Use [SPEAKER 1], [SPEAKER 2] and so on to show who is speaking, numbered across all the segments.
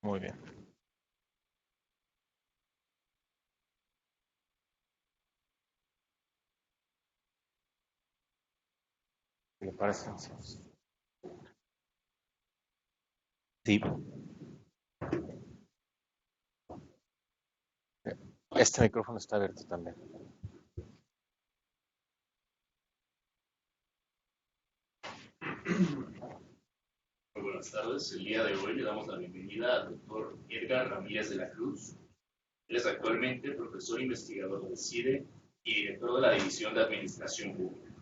[SPEAKER 1] Muy bien. ¿Le parece? Sí. Este micrófono está abierto también.
[SPEAKER 2] Muy buenas tardes. El día de hoy le damos la bienvenida al doctor Edgar Ramírez de la Cruz. Él es actualmente profesor investigador del CIDE y director de la División de Administración Pública.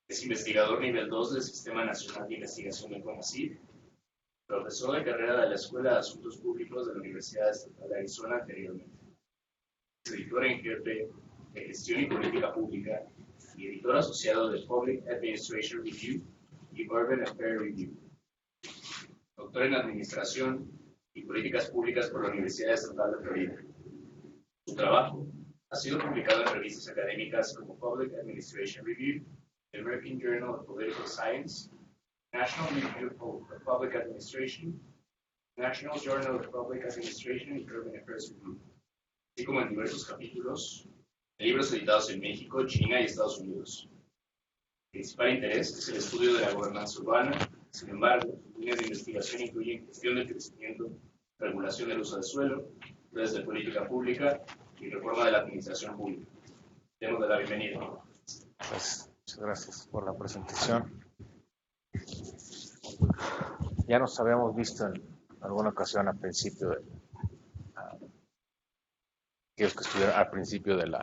[SPEAKER 2] Es investigador nivel 2 del Sistema Nacional de Investigación del CONACYT, profesor de carrera de la Escuela de Asuntos Públicos de la Universidad Estatal de Arizona anteriormente. Es editor en jefe de Gestión y Política Pública y editor asociado de Public Administration Review y Urban Affairs Review. Doctor en Administración y Políticas Públicas por la Universidad Estatal de Florida. Su trabajo ha sido publicado en revistas académicas como Public Administration Review, the American Journal of Political Science, National Review of Public Administration, National Journal of Public Administration y Urban Affairs Review, así como en diversos capítulos de libros editados en México, China y Estados Unidos. El principal interés es el estudio de la gobernanza urbana. Sin embargo, sus líneas de investigación incluyen gestión del crecimiento, regulación del uso del suelo, redes de política pública y reforma de la administración pública. Demos la bienvenida.
[SPEAKER 1] Pues, muchas gracias por la presentación. Ya nos habíamos visto en alguna ocasión al principio de aquellos que estuvieron al principio del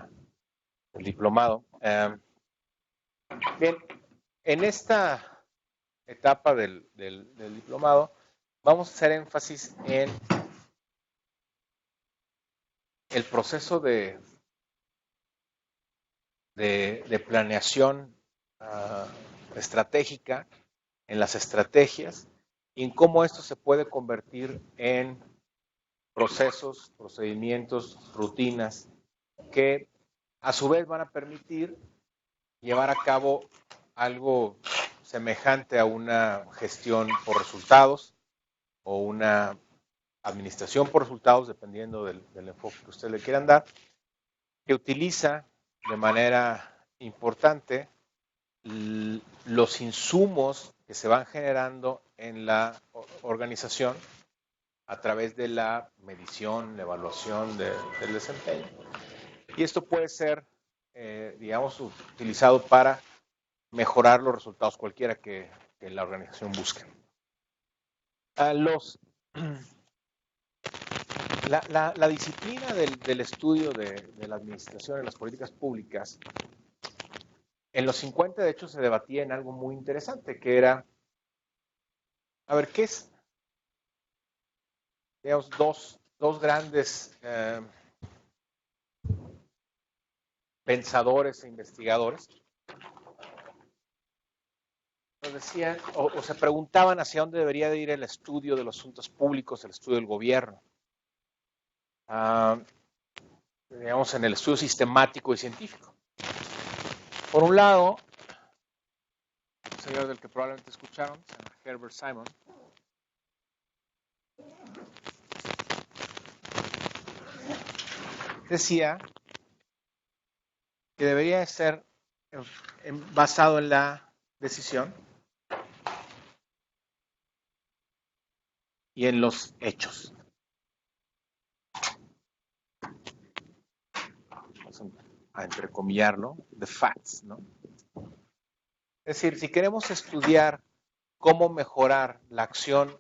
[SPEAKER 1] diplomado. Bien, en esta etapa del diplomado vamos a hacer énfasis en el proceso de planeación estratégica, en las estrategias y en cómo esto se puede convertir en procesos, procedimientos, rutinas que a su vez van a permitir llevar a cabo algo semejante a una gestión por resultados o una administración por resultados, dependiendo del enfoque que usted le quieran dar, que utiliza de manera importante los insumos que se van generando en la organización a través de la medición, la evaluación del desempeño. Y esto puede ser, digamos, utilizado para mejorar los resultados cualquiera que la organización busque. La disciplina del estudio de la administración en las políticas públicas, en los 50 de hecho se debatía en algo muy interesante, que era, a ver, ¿qué es? Digamos, dos grandes pensadores e investigadores nos decían o se preguntaban hacia dónde debería de ir el estudio de los asuntos públicos, el estudio del gobierno. Digamos, en el estudio sistemático y científico. Por un lado, un señor del que probablemente escucharon, se llama Herbert Simon, decía que debería ser basado en la decisión y en los hechos. A entrecomillarlo, the facts, ¿no? Es decir, si queremos estudiar cómo mejorar la acción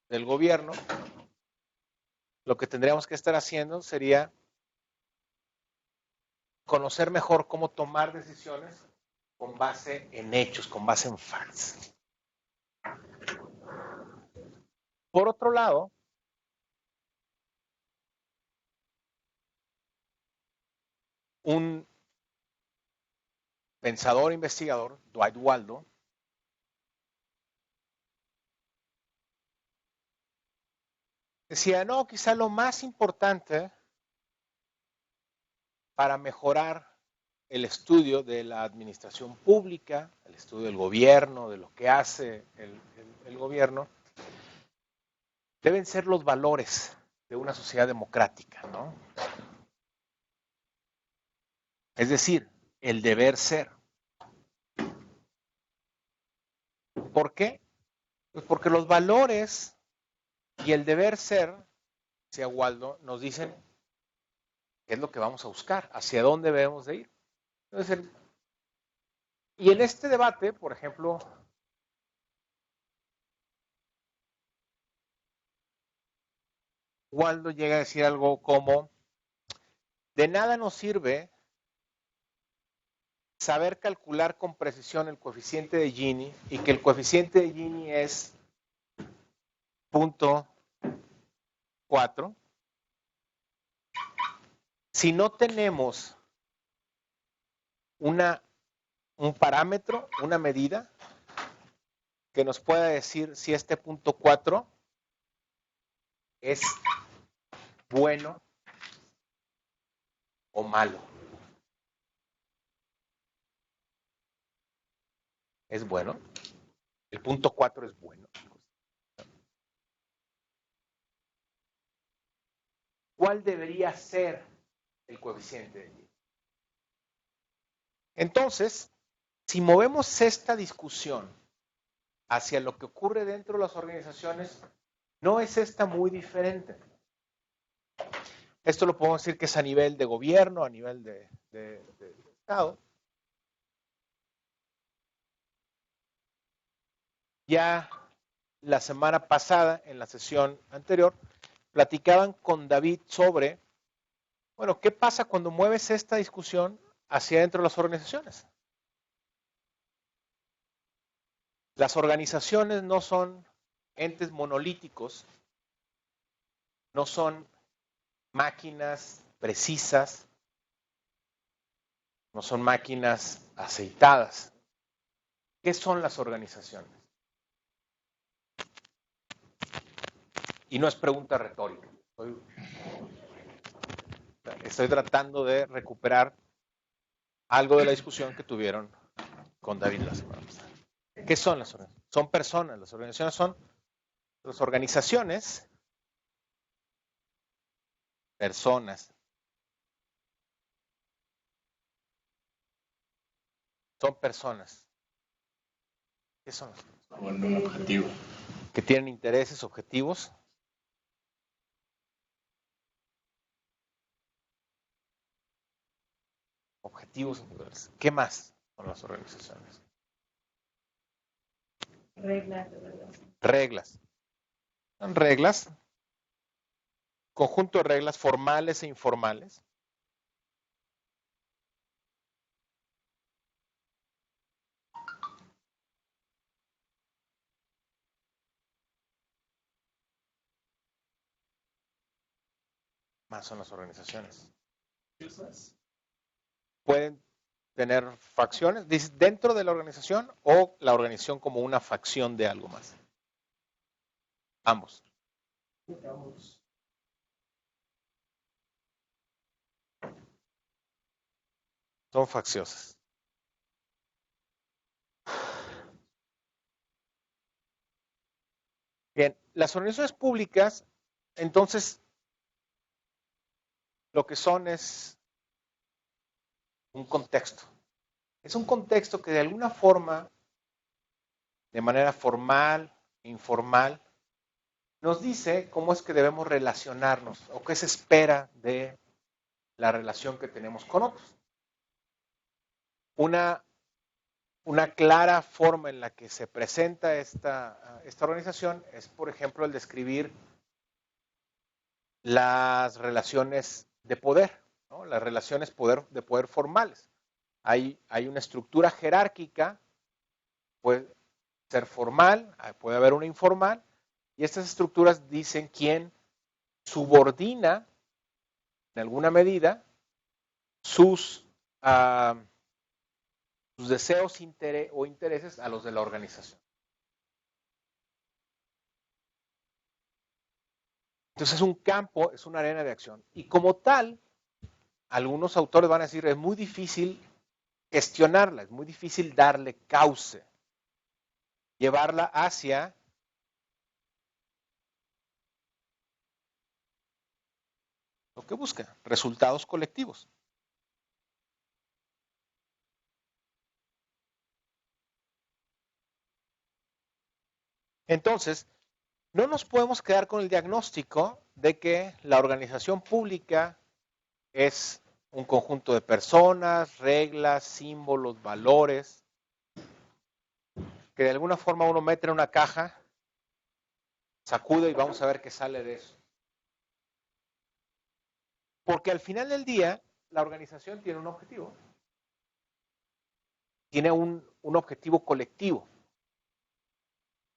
[SPEAKER 1] del gobierno, lo que tendríamos que estar haciendo sería conocer mejor cómo tomar decisiones con base en hechos, con base en facts. Por otro lado, un pensador investigador, Dwight Waldo, decía, no, quizá lo más importante para mejorar el estudio de la administración pública, el estudio del gobierno, de lo que hace el gobierno, deben ser los valores de una sociedad democrática, ¿no? Es decir, el deber ser. ¿Por qué? Pues porque los valores y el deber ser, decía Waldo, nos dicen qué es lo que vamos a buscar, hacia dónde debemos de ir. Entonces, y en este debate, por ejemplo, Waldo llega a decir algo como, de nada nos sirve saber calcular con precisión el coeficiente de Gini y que el coeficiente de Gini es 0.4 si no tenemos un parámetro, una medida que nos pueda decir si este 0.4 es bueno o malo. ¿Es bueno? El 0.4 es bueno. ¿Cuál debería ser el coeficiente de Gini? Entonces, si movemos esta discusión hacia lo que ocurre dentro de las organizaciones, no es esta muy diferente. Esto lo podemos decir que es a nivel de gobierno, a nivel de Estado. Ya la semana pasada, en la sesión anterior, platicaban con David sobre, bueno, ¿qué pasa cuando mueves esta discusión hacia dentro de las organizaciones? Las organizaciones no son entes monolíticos, no son máquinas precisas, no son máquinas aceitadas. ¿Qué son las organizaciones? Y no es pregunta retórica. Estoy tratando de recuperar algo de la discusión que tuvieron con David la semana pasada. ¿Qué son las organizaciones? Son personas. Las organizaciones son las organizaciones, personas. Son personas. ¿Qué son las personas?
[SPEAKER 2] Con un objetivo.
[SPEAKER 1] Que tienen intereses, objetivos. Objetivos individuales. ¿Qué más son las organizaciones?
[SPEAKER 3] Reglas de verdad.
[SPEAKER 1] Reglas. Son reglas, conjunto de reglas formales e informales. Más son las organizaciones. Pueden tener facciones dentro de la organización o la organización como una facción de algo más. Ambos. Son facciosas. Bien, las organizaciones públicas, entonces, lo que son es un contexto. Es un contexto que de alguna forma, de manera formal, informal, nos dice cómo es que debemos relacionarnos o qué se espera de la relación que tenemos con otros. Una clara forma en la que se presenta esta organización es, por ejemplo, el describir las relaciones de poder, ¿no? Las relaciones de poder formales. Hay una estructura jerárquica, puede ser formal, puede haber una informal, y estas estructuras dicen quién subordina, en alguna medida, sus deseos o intereses a los de la organización. Entonces es un campo, es una arena de acción. Y como tal, algunos autores van a decir, es muy difícil gestionarla, es muy difícil darle cauce, llevarla hacia que busca? Resultados colectivos. Entonces, no nos podemos quedar con el diagnóstico de que la organización pública es un conjunto de personas, reglas, símbolos, valores, que de alguna forma uno mete en una caja, sacude y vamos a ver qué sale de eso. Porque al final del día, la organización tiene un objetivo. Tiene un objetivo colectivo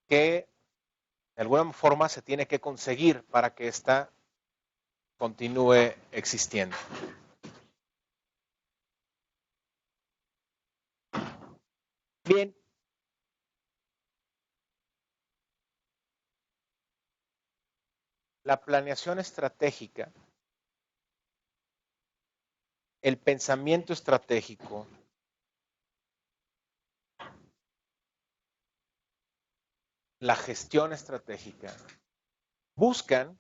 [SPEAKER 1] que de alguna forma se tiene que conseguir para que ésta continúe existiendo. Bien. La planeación estratégica, el pensamiento estratégico, la gestión estratégica, buscan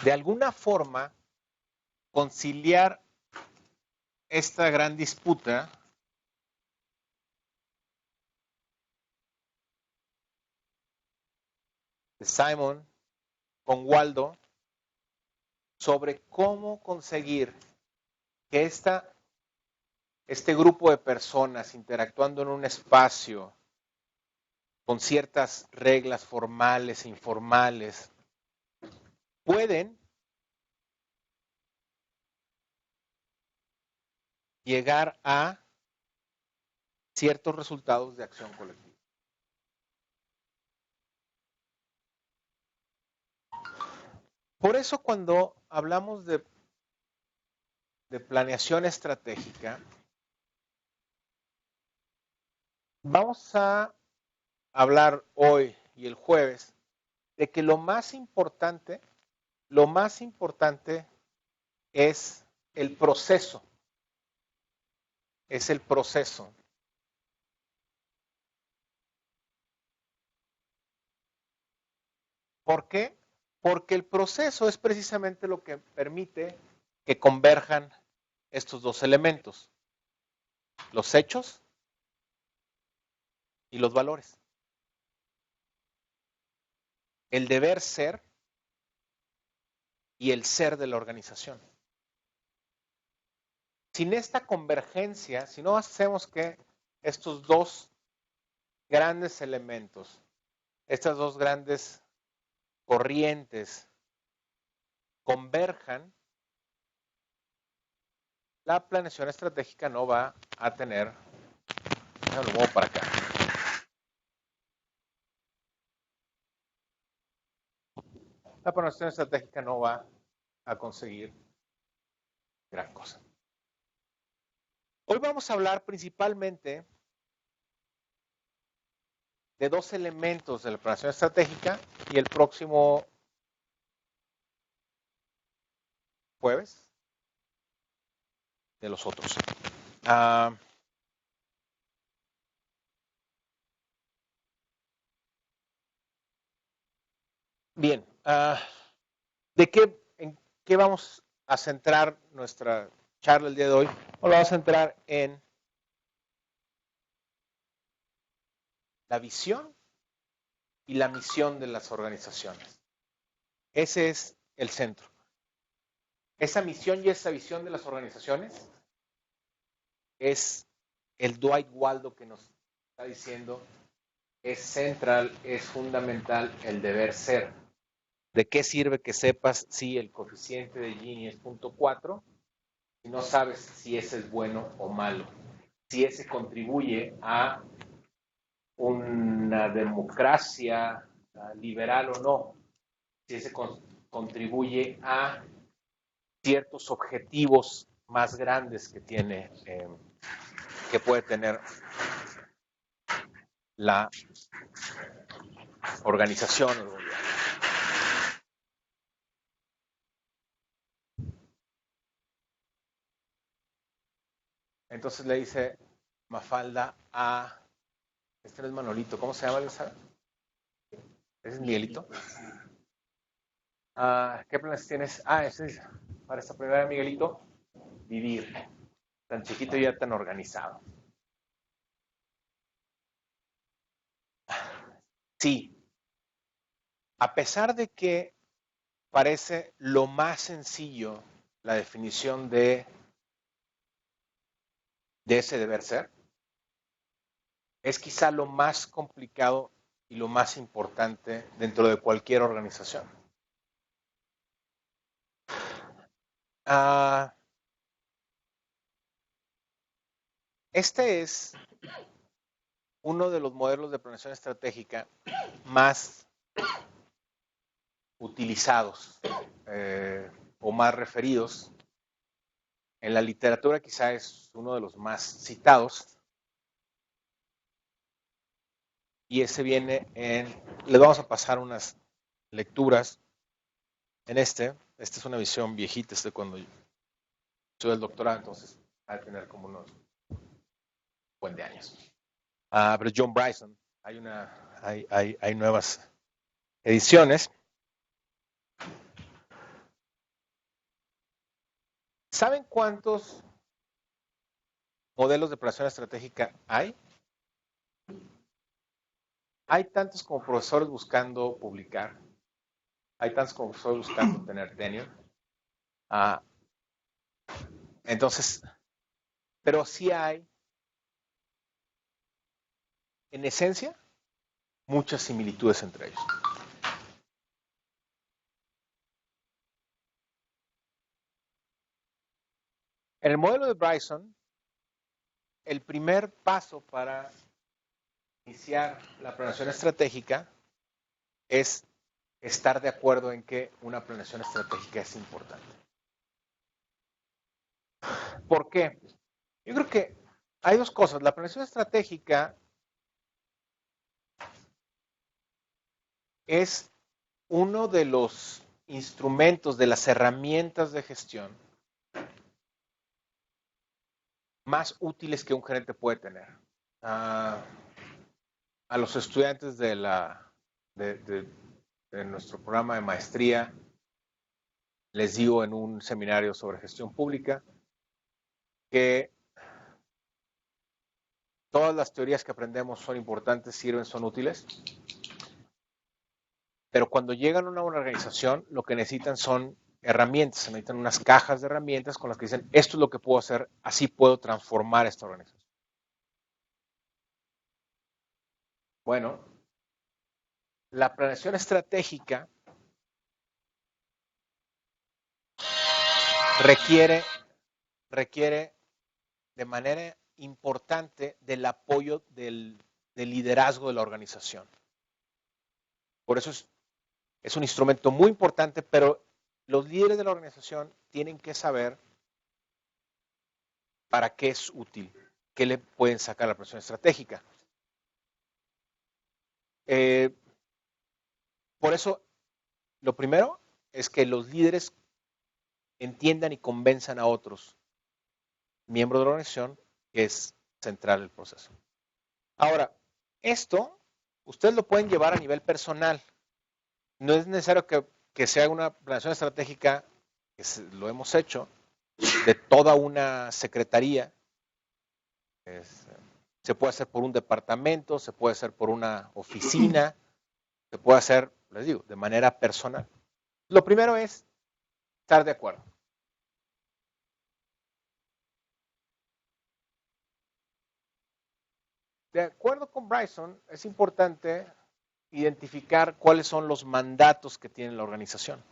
[SPEAKER 1] de alguna forma conciliar esta gran disputa de Simon con Waldo sobre cómo conseguir que este grupo de personas interactuando en un espacio con ciertas reglas formales e informales pueden llegar a ciertos resultados de acción colectiva. Por eso cuando hablamos de planeación estratégica, vamos a hablar hoy y el jueves de que lo más importante es el proceso. Es el proceso. ¿Por qué? Porque el proceso es precisamente lo que permite que converjan estos dos elementos, los hechos y los valores. El deber ser y el ser de la organización. Sin esta convergencia, si no hacemos que estos dos grandes elementos, estas dos grandes corrientes converjan, la planeación estratégica no va a tener, lo muevo para acá. La planeación estratégica no va a conseguir gran cosa. Hoy vamos a hablar principalmente de dos elementos de la planeación estratégica y el próximo jueves de los otros. Bien, ¿en qué vamos a centrar nuestra charla el día de hoy? Lo vamos a centrar en la visión y la misión de las organizaciones. Ese es el centro. Esa misión y esa visión de las organizaciones es el Dwight Waldo que nos está diciendo, es central, es fundamental el deber ser. ¿De qué sirve que sepas si el coeficiente de Gini es 0.4 si no sabes si ese es bueno o malo? Si ese contribuye a una democracia liberal o no, si ese contribuye a ciertos objetivos más grandes que tiene, que puede tener la organización o el gobierno. Entonces le dice Mafalda a, este no es Manolito, ¿cómo se llama? ¿Ese es Miguelito? ¿Qué planes tienes? Ese es para esta primera, Miguelito. Vivir. Tan chiquito y ya tan organizado. Sí, a pesar de que parece lo más sencillo la definición de ese deber ser, es quizá lo más complicado y lo más importante dentro de cualquier organización. Este es uno de los modelos de planeación estratégica más utilizados o más referidos. En la literatura quizá es uno de los más citados. Y ese viene en... Les vamos a pasar unas lecturas en este. Esta es una visión viejita, de cuando yo soy el doctorado, entonces va a tener como unos buen de años. Pero John Bryson, hay nuevas ediciones. ¿Saben cuántos modelos de planeación estratégica hay? Hay tantos como profesores buscando publicar. Hay tantos como profesores buscando tener tenure. Entonces, pero sí hay, en esencia, muchas similitudes entre ellos. En el modelo de Bryson, el primer paso para iniciar la planeación estratégica es estar de acuerdo en que una planeación estratégica es importante. ¿Por qué? Yo creo que hay dos cosas. La planeación estratégica es uno de los instrumentos, de las herramientas de gestión más útiles que un gerente puede tener. A los estudiantes de nuestro programa de maestría les digo en un seminario sobre gestión pública que todas las teorías que aprendemos son importantes, sirven, son útiles, pero cuando llegan a una organización lo que necesitan son herramientas, se necesitan unas cajas de herramientas con las que dicen esto es lo que puedo hacer, así puedo transformar esta organización. Bueno, la planeación estratégica requiere de manera importante del apoyo del liderazgo de la organización. Por eso es un instrumento muy importante, pero los líderes de la organización tienen que saber para qué es útil, qué le pueden sacar a la planeación estratégica. Por eso, lo primero es que los líderes entiendan y convenzan a otros miembros de la organización que es central el proceso. Ahora, esto ustedes lo pueden llevar a nivel personal. No es necesario que se haga una planeación estratégica, que lo hemos hecho, de toda una secretaría. Se puede hacer por un departamento, se puede hacer por una oficina, se puede hacer, les digo, de manera personal. Lo primero es estar de acuerdo. De acuerdo con Bryson, es importante identificar cuáles son los mandatos que tiene la organización.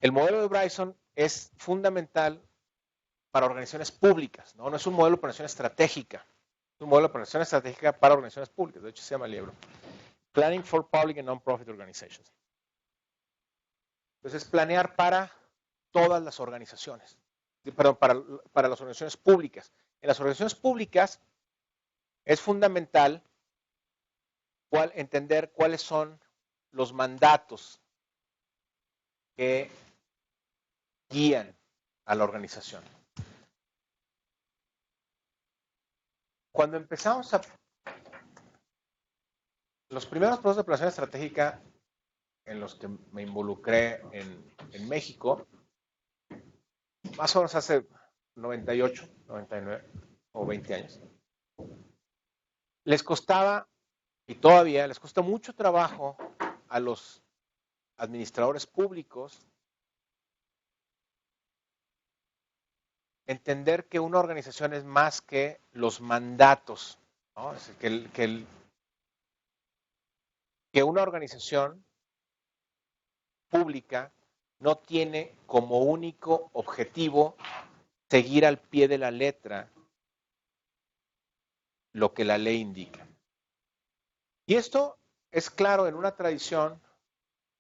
[SPEAKER 1] El modelo de Bryson es fundamental para organizaciones públicas, ¿no? No es un modelo de planeación estratégica, es un modelo de planeación estratégica para organizaciones públicas, de hecho se llama el libro. Planning for Public and Non-Profit Organizations. Entonces, planear para todas las organizaciones, perdón, para las organizaciones públicas. En las organizaciones públicas es fundamental entender cuáles son los mandatos que guían a la organización. Cuando empezamos los primeros procesos de planeación estratégica en los que me involucré en México, más o menos hace 98, 99 o 20 años, les costaba, y todavía les cuesta mucho trabajo a los administradores públicos entender que una organización es más que los mandatos, ¿no? Es decir, que una organización pública no tiene como único objetivo seguir al pie de la letra lo que la ley indica. Y esto es claro en una tradición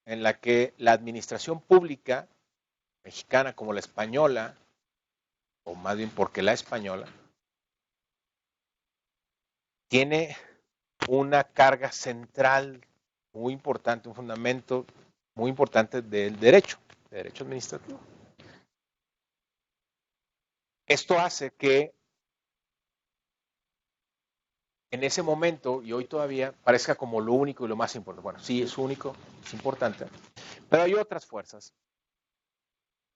[SPEAKER 1] en la que la administración pública, mexicana como la española, o más bien porque la española, tiene una carga central muy importante, un fundamento muy importante del derecho administrativo. Esto hace que en ese momento, y hoy todavía, parezca como lo único y lo más importante. Bueno, sí, es único, es importante, pero hay otras fuerzas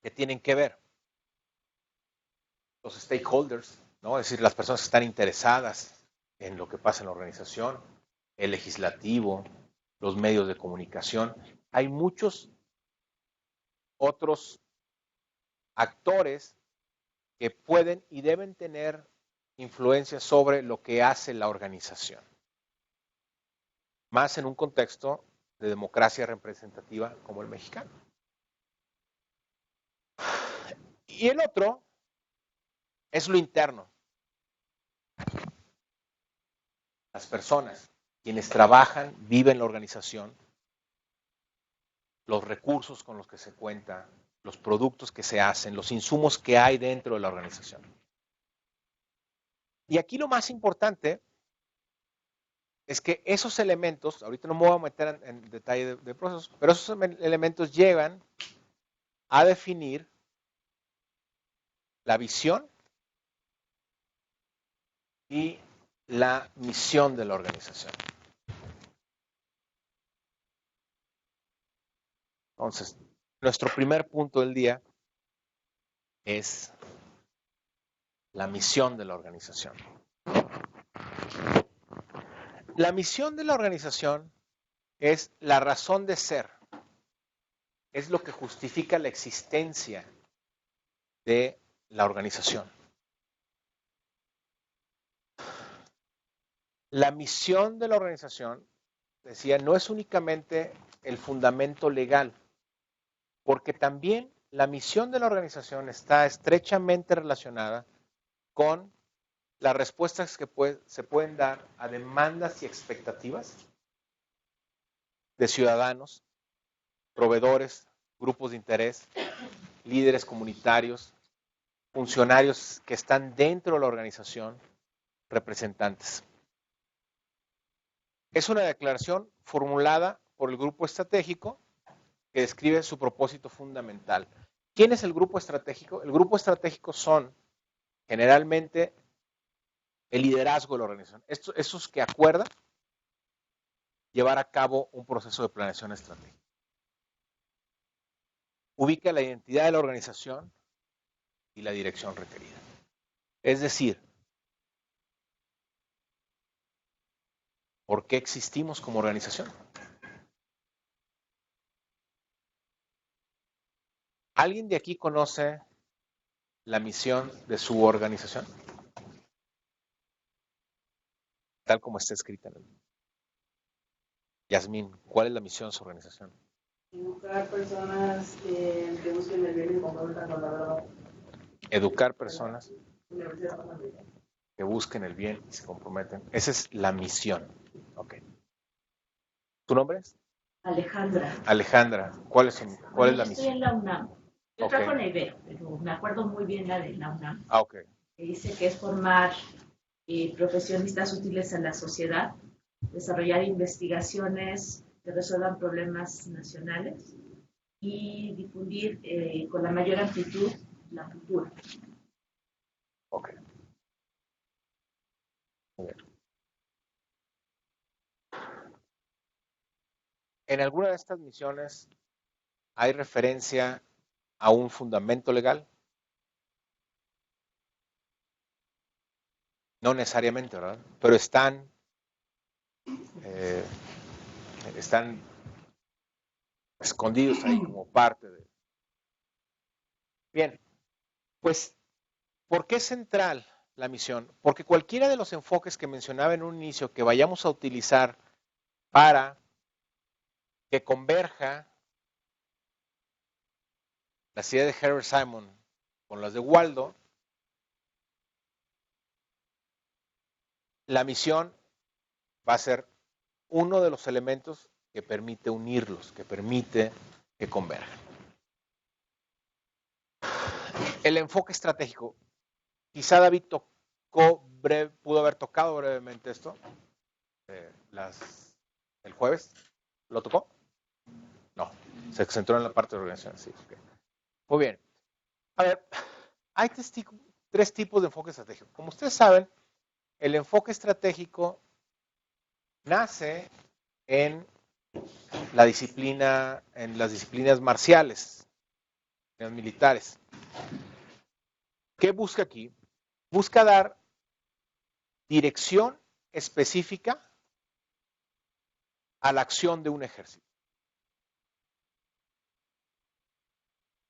[SPEAKER 1] que tienen que ver. Los stakeholders, ¿no? Es decir, las personas que están interesadas en lo que pasa en la organización, el legislativo, los medios de comunicación. Hay muchos otros actores que pueden y deben tener influencia sobre lo que hace la organización. Más en un contexto de democracia representativa como el mexicano. Y el otro es lo interno. Las personas, quienes trabajan, viven la organización, los recursos con los que se cuenta, los productos que se hacen, los insumos que hay dentro de la organización. Y aquí lo más importante es que esos elementos, ahorita no me voy a meter en detalle de procesos, pero esos elementos llevan a definir la visión y la misión de la organización. Entonces, nuestro primer punto del día es la misión de la organización. La misión de la organización es la razón de ser, es lo que justifica la existencia de la organización. La misión de la organización, decía, no es únicamente el fundamento legal, porque también la misión de la organización está estrechamente relacionada con las respuestas que se pueden dar a demandas y expectativas de ciudadanos, proveedores, grupos de interés, líderes comunitarios, funcionarios que están dentro de la organización, representantes. Es una declaración formulada por el grupo estratégico que describe su propósito fundamental. ¿Quién es el grupo estratégico? El grupo estratégico son generalmente el liderazgo de la organización. Esos que acuerdan llevar a cabo un proceso de planeación estratégica. Ubica la identidad de la organización y la dirección requerida. Es decir, ¿por qué existimos como organización? ¿Alguien de aquí conoce la misión de su organización? Tal como está escrita en el... Yasmín, ¿cuál es la misión de su organización?
[SPEAKER 3] Educar personas que busquen el bien y comprometan con la verdad.
[SPEAKER 1] Educar personas que busquen el bien y se comprometen. Esa es la misión. Okay. ¿Tu nombre es?
[SPEAKER 4] Alejandra.
[SPEAKER 1] Alejandra, ¿cuál es la misión?
[SPEAKER 4] Estoy en la UNAM. Yo
[SPEAKER 1] Okay.
[SPEAKER 4] trabajo en la Ibero, pero me acuerdo muy bien la de la UNAM.
[SPEAKER 1] Ah, ok.
[SPEAKER 4] Que dice que es formar profesionistas útiles a la sociedad, desarrollar investigaciones que resuelvan problemas nacionales y difundir con la mayor amplitud la cultura.
[SPEAKER 1] Ok. Muy bien. en alguna de estas misiones hay referencia a un fundamento legal. No necesariamente, ¿verdad? Pero están escondidos ahí como parte de... Bien, pues, ¿por qué es central la misión? Porque cualquiera de los enfoques que mencionaba en un inicio que vayamos a utilizar para que converja las ideas de Herbert Simon con las de Waldo, la misión va a ser uno de los elementos que permite unirlos, que permite que converjan. El enfoque estratégico. Quizá David pudo haber tocado brevemente esto el jueves. ¿Lo tocó? No, se centró en la parte de organización. Sí, okay. Muy bien. A ver, hay tres tipos de enfoque estratégico. Como ustedes saben, el enfoque estratégico nace en la disciplina, en las disciplinas marciales, en las militares. ¿Qué busca aquí? Busca dar dirección específica a la acción de un ejército.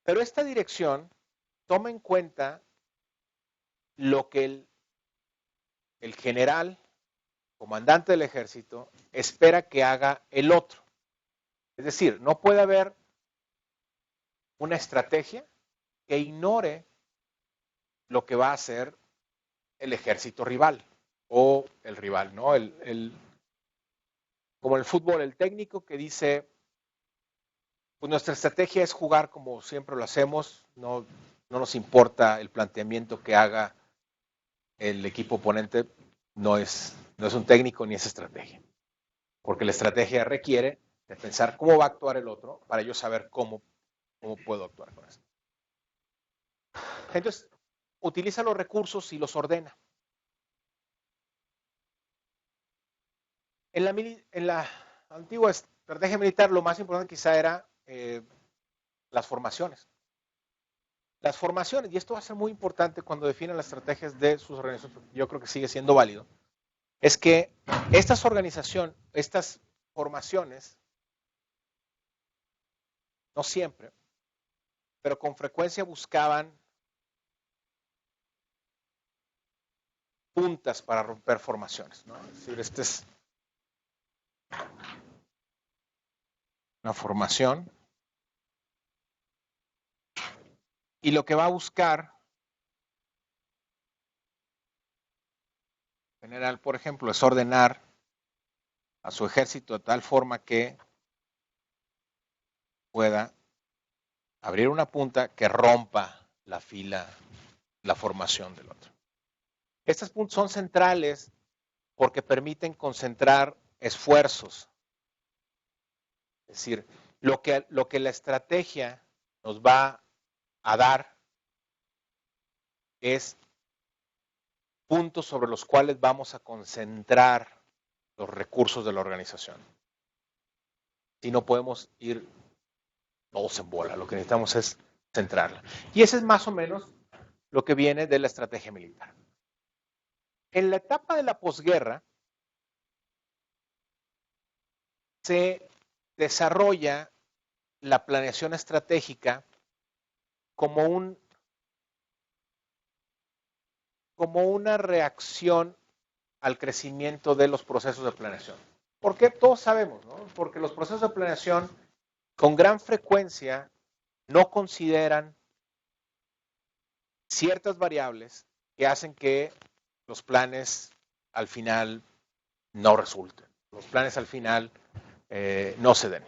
[SPEAKER 1] Pero esta dirección toma en cuenta lo que el general, comandante del ejército, espera que haga el otro. Es decir, no puede haber una estrategia que ignore lo que va a hacer el ejército rival o el rival, ¿no? Como en el fútbol, el técnico que dice, pues nuestra estrategia es jugar como siempre lo hacemos, no nos importa el planteamiento que haga el equipo oponente, no es un técnico ni es estrategia. Porque la estrategia requiere de pensar cómo va a actuar el otro para yo saber cómo puedo actuar con eso. Entonces, utiliza los recursos y los ordena. En la antigua estrategia militar, lo más importante quizá era las formaciones. Las formaciones, y esto va a ser muy importante cuando definen las estrategias de sus organizaciones, yo creo que sigue siendo válido, es que estas formaciones, no siempre, pero con frecuencia buscaban puntas para romper formaciones, ¿no? Es decir, esta es una formación y lo que va a buscar en general, por ejemplo, es ordenar a su ejército de tal forma que pueda abrir una punta que rompa la fila, la formación del otro. Estas puntas son centrales porque permiten concentrar esfuerzos. Es decir, lo que la estrategia nos va a dar es puntos sobre los cuales vamos a concentrar los recursos de la organización. Si no podemos ir todos en bola, lo que necesitamos es centrarla. Y ese es más o menos lo que viene de la estrategia militar. En la etapa de la posguerra se desarrolla la planeación estratégica como una reacción al crecimiento de los procesos de planeación. Porque todos sabemos, ¿no? Porque los procesos de planeación con gran frecuencia no consideran ciertas variables que hacen que los planes al final no resulten. Los planes al final no se den.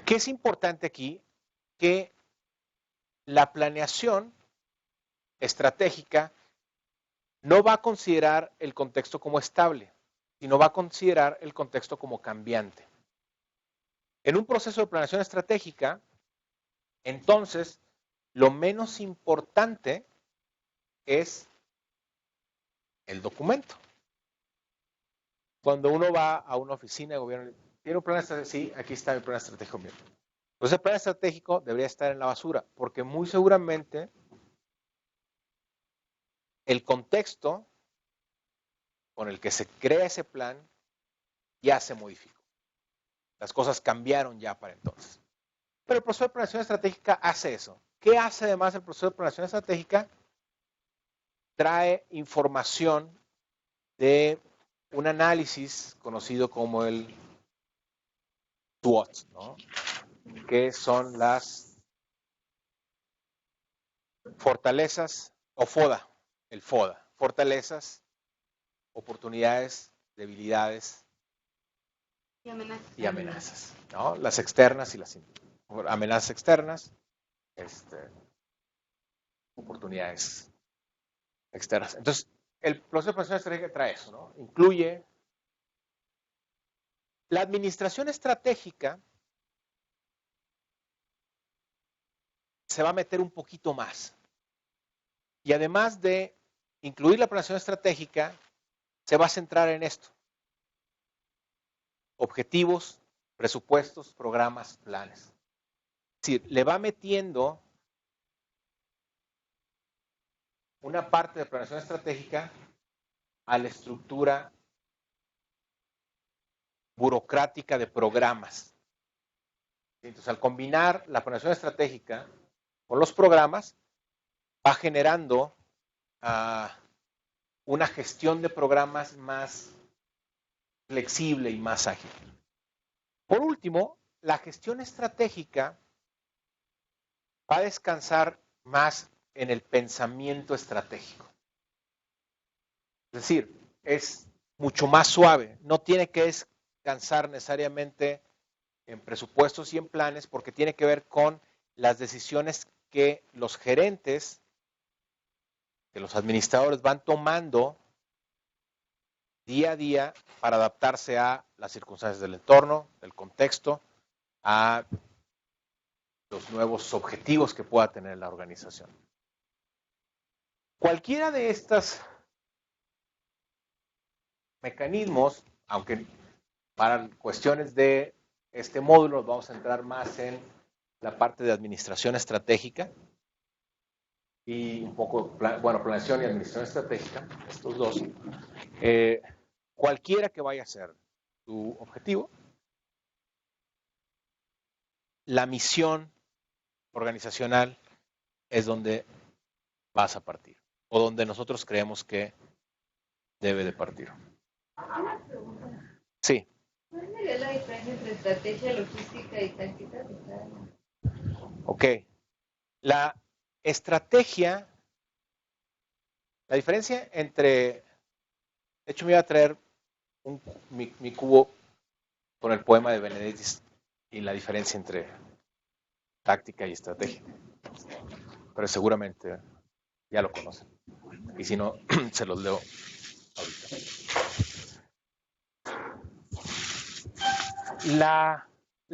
[SPEAKER 1] ¿Qué es importante aquí? Que la planeación estratégica no va a considerar el contexto como estable, sino va a considerar el contexto como cambiante. En un proceso de planeación estratégica, entonces, lo menos importante es el documento. Cuando uno va a una oficina de gobierno, ¿Tiene un plan estratégico? Sí, aquí está mi plan estratégico. Pues el plan estratégico debería estar en la basura, porque muy seguramente el contexto con el que se crea ese plan ya se modificó. Las cosas cambiaron ya para entonces. Pero el proceso de planeación estratégica hace eso. ¿Qué hace además el proceso de planeación estratégica? Trae información de un análisis conocido como el SWOT, ¿no? Que son las fortalezas, o FODA, el FODA, fortalezas, oportunidades, debilidades y amenazas, ¿no? Las externas y las amenazas externas, oportunidades externas. Entonces, el proceso de planeación estratégica trae eso, ¿no? Incluye la administración estratégica, se va a meter un poquito más. Y además de incluir la planeación estratégica, se va a centrar en esto. Objetivos, presupuestos, programas, planes. Es decir, le va metiendo una parte de planeación estratégica a la estructura burocrática de programas. Entonces, al combinar la planeación estratégica con los programas, va generando una gestión de programas más flexible y más ágil. Por último, la gestión estratégica va a descansar más en el pensamiento estratégico. Es decir, es mucho más suave, no tiene que descansar necesariamente en presupuestos y en planes porque tiene que ver con las decisiones que los gerentes, que los administradores van tomando día a día para adaptarse a las circunstancias del entorno, del contexto, a los nuevos objetivos que pueda tener la organización. Cualquiera de estos mecanismos, aunque para cuestiones de este módulo vamos a entrar más en la parte de administración estratégica y un poco, planeación y administración estratégica, estos dos. Cualquiera que vaya a ser tu objetivo, la misión organizacional es donde vas a partir o donde nosotros creemos que debe de partir.
[SPEAKER 5] Una pregunta.
[SPEAKER 1] Sí.
[SPEAKER 5] ¿Cuál sería la diferencia entre estrategia, logística y táctica?
[SPEAKER 1] Ok. La estrategia, la diferencia entre, de hecho me iba a traer mi cubo con el poema de Benedetti y la diferencia entre táctica y estrategia. Pero seguramente ya lo conocen. Y si no, se los leo ahorita. La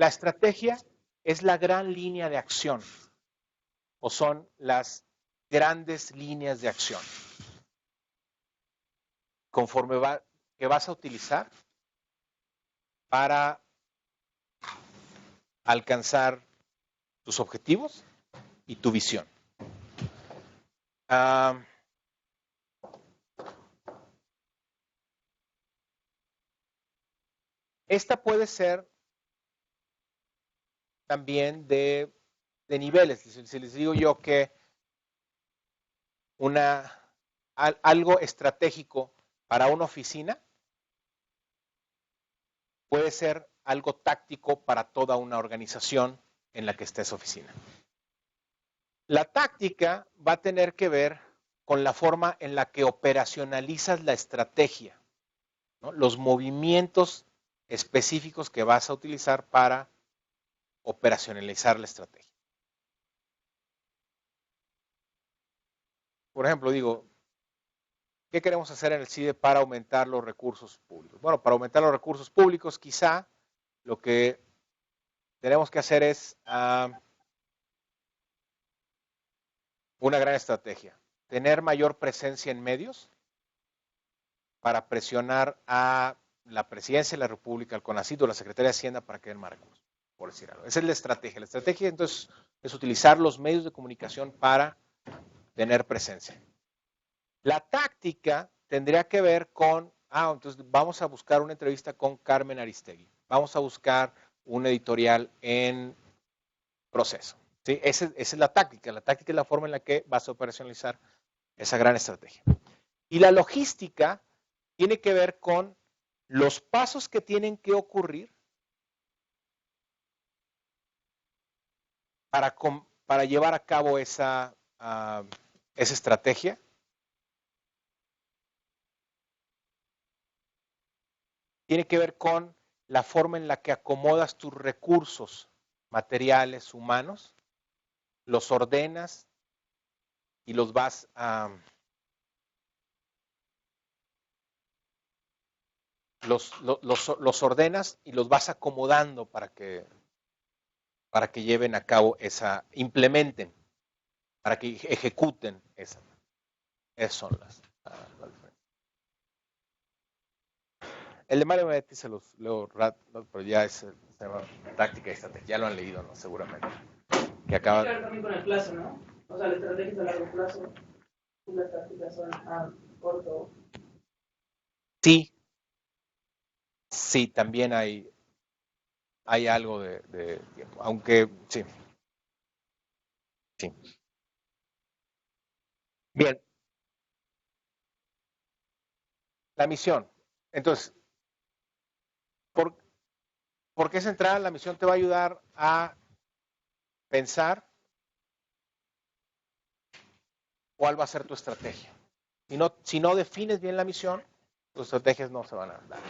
[SPEAKER 1] estrategia es la gran línea de acción o son las grandes líneas de acción conforme que vas a utilizar para alcanzar tus objetivos y tu visión. Esta puede ser también de niveles. Si les digo yo que algo estratégico para una oficina puede ser algo táctico para toda una organización en la que esté esa oficina. La táctica va a tener que ver con la forma en la que operacionalizas la estrategia, ¿no? Los movimientos específicos que vas a utilizar para operacionalizar la estrategia. Por ejemplo, digo, ¿qué queremos hacer en el CIDE para aumentar los recursos públicos? Bueno, para aumentar los recursos públicos, quizá lo que tenemos que hacer es una gran estrategia. Tener mayor presencia en medios para presionar a la Presidencia de la República, el CONACYT o la Secretaría de Hacienda para que den más recursos, por decir algo. Esa es la estrategia. La estrategia, entonces, es utilizar los medios de comunicación para tener presencia. La táctica tendría que ver con, entonces vamos a buscar una entrevista con Carmen Aristegui. Vamos a buscar un editorial en Proceso. ¿Sí? Esa es la táctica. La táctica es la forma en la que vas a operacionalizar esa gran estrategia. Y la logística tiene que ver con los pasos que tienen que ocurrir para llevar a cabo esa estrategia. Tiene que ver con la forma en la que acomodas tus recursos materiales, humanos, los ordenas y los vas los ordenas y los vas acomodando para que lleven a cabo implementen, para que ejecuten esas son las diferencias. El de Mario Benedetti se los leo rápido, pero ya se llama táctica y estrategia. Ya lo han leído, ¿no? Seguramente. Que acaba...
[SPEAKER 3] Tiene que ver también con el plazo, ¿no? O sea, la estrategia es a largo plazo y las tácticas son a corto.
[SPEAKER 1] Sí, también hay algo de tiempo, aunque sí. Bien. La misión. Entonces, ¿por qué central? La misión te va a ayudar a pensar cuál va a ser tu estrategia. Si no defines bien la misión, tus estrategias no se van a dar.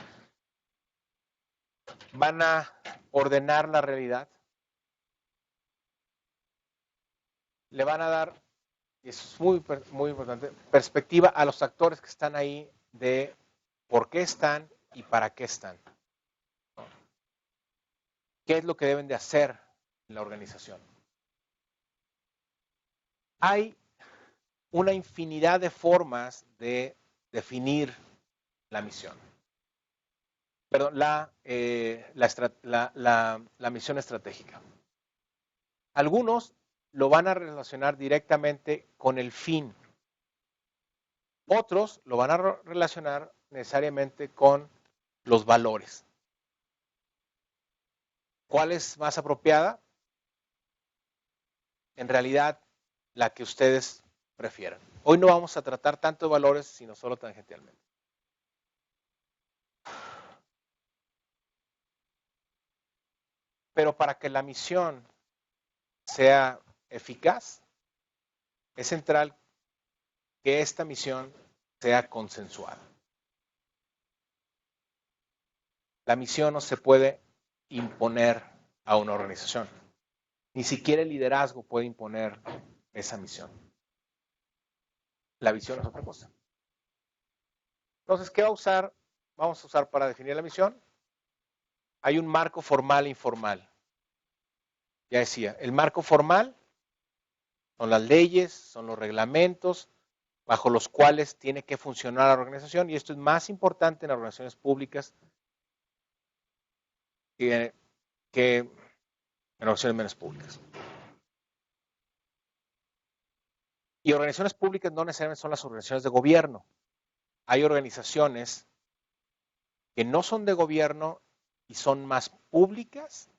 [SPEAKER 1] Van a ordenar la realidad. Le van a dar, y eso es muy, muy importante, perspectiva a los actores que están ahí de por qué están y para qué están. ¿Qué es lo que deben de hacer en la organización? Hay una infinidad de formas de definir la misión. Perdón, la misión estratégica. Algunos lo van a relacionar directamente con el fin. Otros lo van a relacionar necesariamente con los valores. ¿Cuál es más apropiada? En realidad, la que ustedes prefieran. Hoy no vamos a tratar tanto de valores, sino solo tangencialmente. Pero para que la misión sea eficaz, es central que esta misión sea consensuada. La misión no se puede imponer a una organización. Ni siquiera el liderazgo puede imponer esa misión. La visión es otra cosa. Entonces, ¿qué vamos a usar para definir la misión? Hay un marco formal e informal. Ya decía, el marco formal son las leyes, son los reglamentos bajo los cuales tiene que funcionar la organización, y esto es más importante en las organizaciones públicas que en organizaciones menos públicas. Y organizaciones públicas no necesariamente son las organizaciones de gobierno. Hay organizaciones que no son de gobierno y son más públicas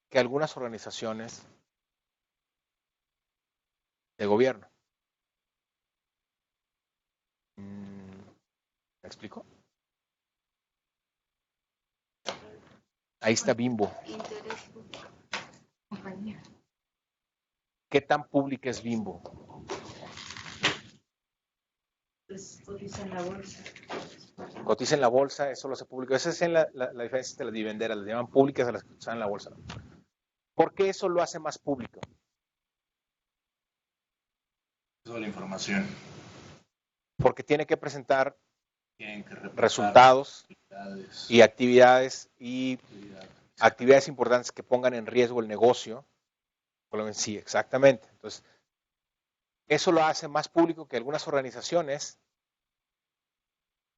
[SPEAKER 1] que algunas organizaciones de gobierno. ¿Me explico? Ahí está Bimbo. ¿Qué tan pública es Bimbo?
[SPEAKER 4] Pues cotiza en la bolsa.
[SPEAKER 1] Cotiza en la bolsa, eso lo hace público. Esa es la diferencia entre las vivenderas, las llaman públicas a las que cotizan en la bolsa. ¿Por qué eso lo hace más público?
[SPEAKER 2] Toda la información.
[SPEAKER 1] Porque tiene que presentar resultados y actividades importantes que pongan en riesgo el negocio. Sí, exactamente. Entonces, eso lo hace más público que algunas organizaciones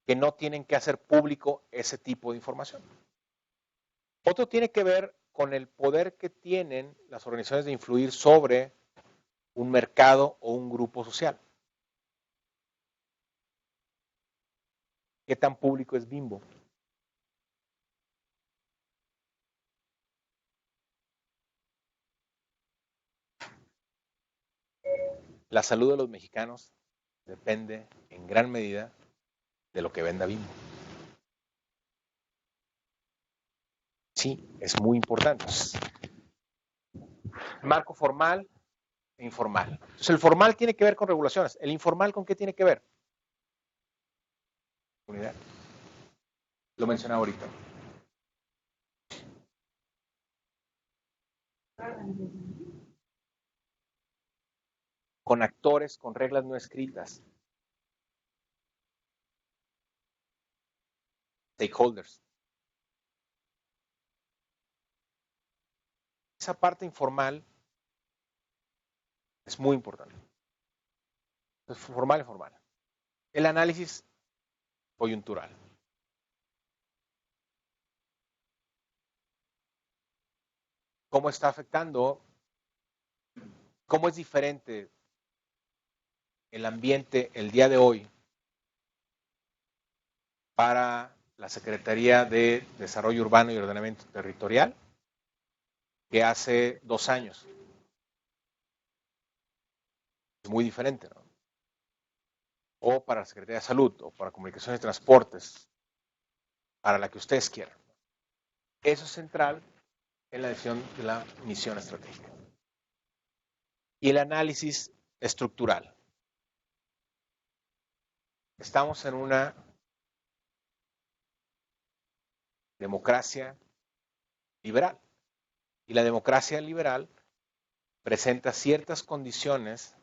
[SPEAKER 1] que no tienen que hacer público ese tipo de información. Otro tiene que ver con el poder que tienen las organizaciones de influir sobre un mercado o un grupo social. ¿Qué tan público es Bimbo? La salud de los mexicanos depende en gran medida de lo que venda Bimbo. Sí, es muy importante. Marco formal e informal. Entonces, el formal tiene que ver con regulaciones. ¿El informal con qué tiene que ver? Unidad. Lo mencionaba ahorita. Con actores, con reglas no escritas. Stakeholders. Esa parte informal es muy importante. Entonces, formal y formal. El análisis coyuntural. ¿Cómo está afectando? ¿Cómo es diferente el ambiente el día de hoy para la Secretaría de Desarrollo Urbano y Ordenamiento Territorial que hace 2 años? Es muy diferente, ¿no? O para la Secretaría de Salud, o para Comunicaciones y Transportes, para la que ustedes quieran. Eso es central en la decisión de la misión estratégica. Y el análisis estructural. Estamos en una democracia liberal. Y la democracia liberal presenta ciertas condiciones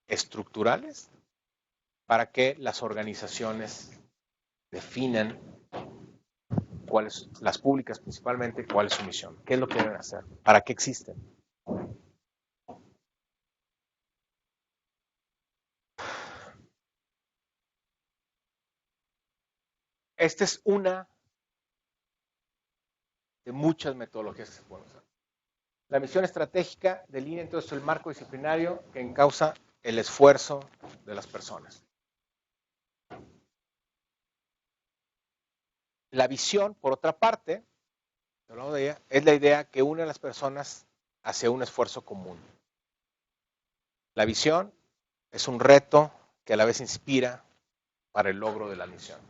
[SPEAKER 1] estructurales para que las organizaciones definan cuáles, las públicas principalmente, cuál es su misión, qué es lo que deben hacer, para qué existen. Esta es una de muchas metodologías que se pueden usar. La misión estratégica delinea entonces el marco disciplinario que encausa el esfuerzo de las personas. La visión, por otra parte, hablamos de ella, es la idea que une a las personas hacia un esfuerzo común. La visión es un reto que a la vez inspira para el logro de la misión.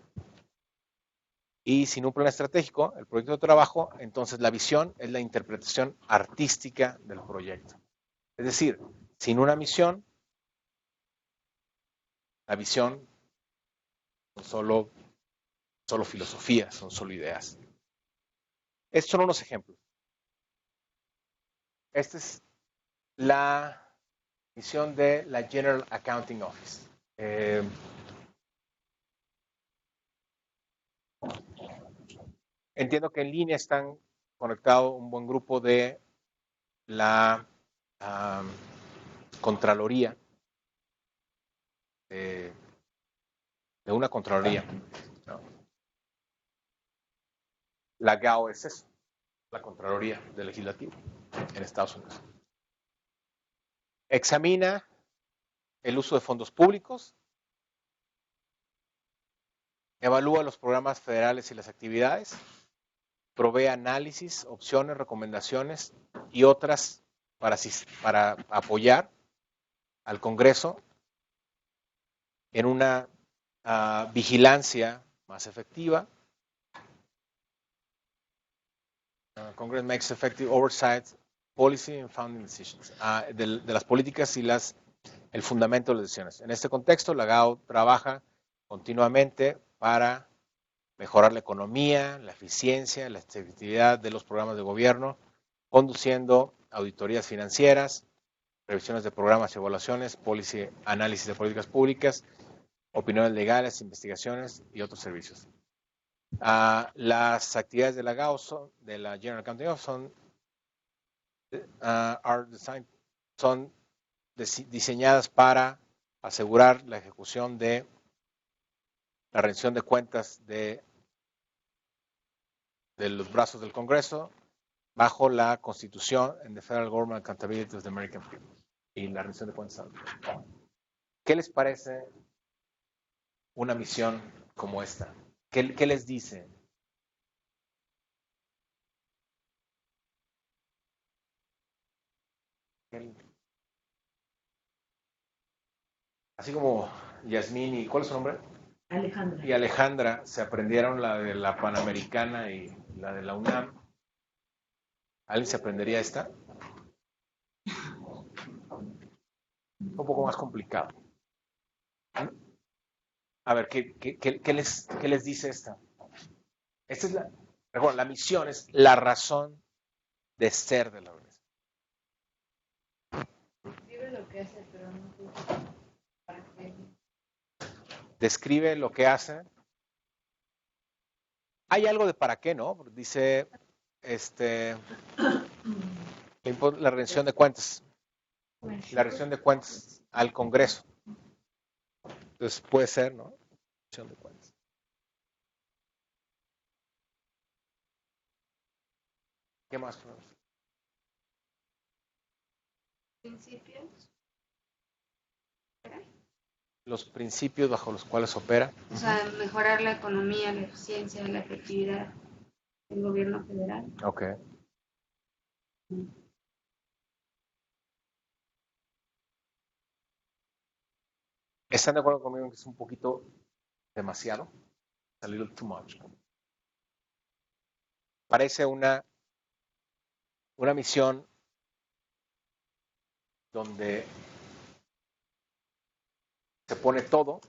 [SPEAKER 1] Y sin un plan estratégico, el proyecto de trabajo, entonces la visión es la interpretación artística del proyecto. Es decir, sin una misión, la visión son solo filosofías, son solo ideas. Estos son unos ejemplos. Esta es la misión de la General Accounting Office. Entiendo que en línea están conectados un buen grupo de la Contraloría, de una Contraloría, ¿no? La GAO es eso, la Contraloría del Legislativo en Estados Unidos. Examina el uso de fondos públicos, evalúa los programas federales y las actividades, provee análisis, opciones, recomendaciones y otras para apoyar al Congreso en una vigilancia más efectiva. Congress makes effective oversight, policy and founding decisions, de las políticas y el fundamento de las decisiones. En este contexto, la GAO trabaja continuamente para mejorar la economía, la eficiencia, la efectividad de los programas de gobierno, conduciendo auditorías financieras, revisiones de programas y evaluaciones, policy, análisis de políticas públicas, opiniones legales, investigaciones y otros servicios. Las actividades de la GAO, de la General Accounting Office, son diseñadas para asegurar la ejecución de la rendición de cuentas de los brazos del Congreso bajo la Constitución en the Federal Government Accountability of the American People y la rendición de cuentas. ¿Qué les parece una misión como esta? ¿Qué les dice? Así como Yasmín y ¿cuál es su nombre?
[SPEAKER 4] Alejandra.
[SPEAKER 1] Y Alejandra se aprendieron la de la Panamericana y la de la UNAM. ¿Alguien se aprendería esta? Un poco más complicado. A ver, ¿qué les dice esta? Esta es la misión es la razón de ser de la organización.
[SPEAKER 5] Describe lo que hace, pero no sé para qué.
[SPEAKER 1] Describe lo que hace. Hay algo de para qué, ¿no? Dice, la rendición de cuentas. La rendición de cuentas al Congreso. Entonces puede ser, ¿no? Rendición de cuentas. ¿Qué más?
[SPEAKER 5] Principios.
[SPEAKER 1] Los principios bajo los cuales opera.
[SPEAKER 5] O sea, mejorar la economía, la eficiencia, la efectividad del gobierno federal.
[SPEAKER 1] Ok. ¿Están de acuerdo conmigo en que es un poquito demasiado? A little too much. Parece una misión donde se pone todo,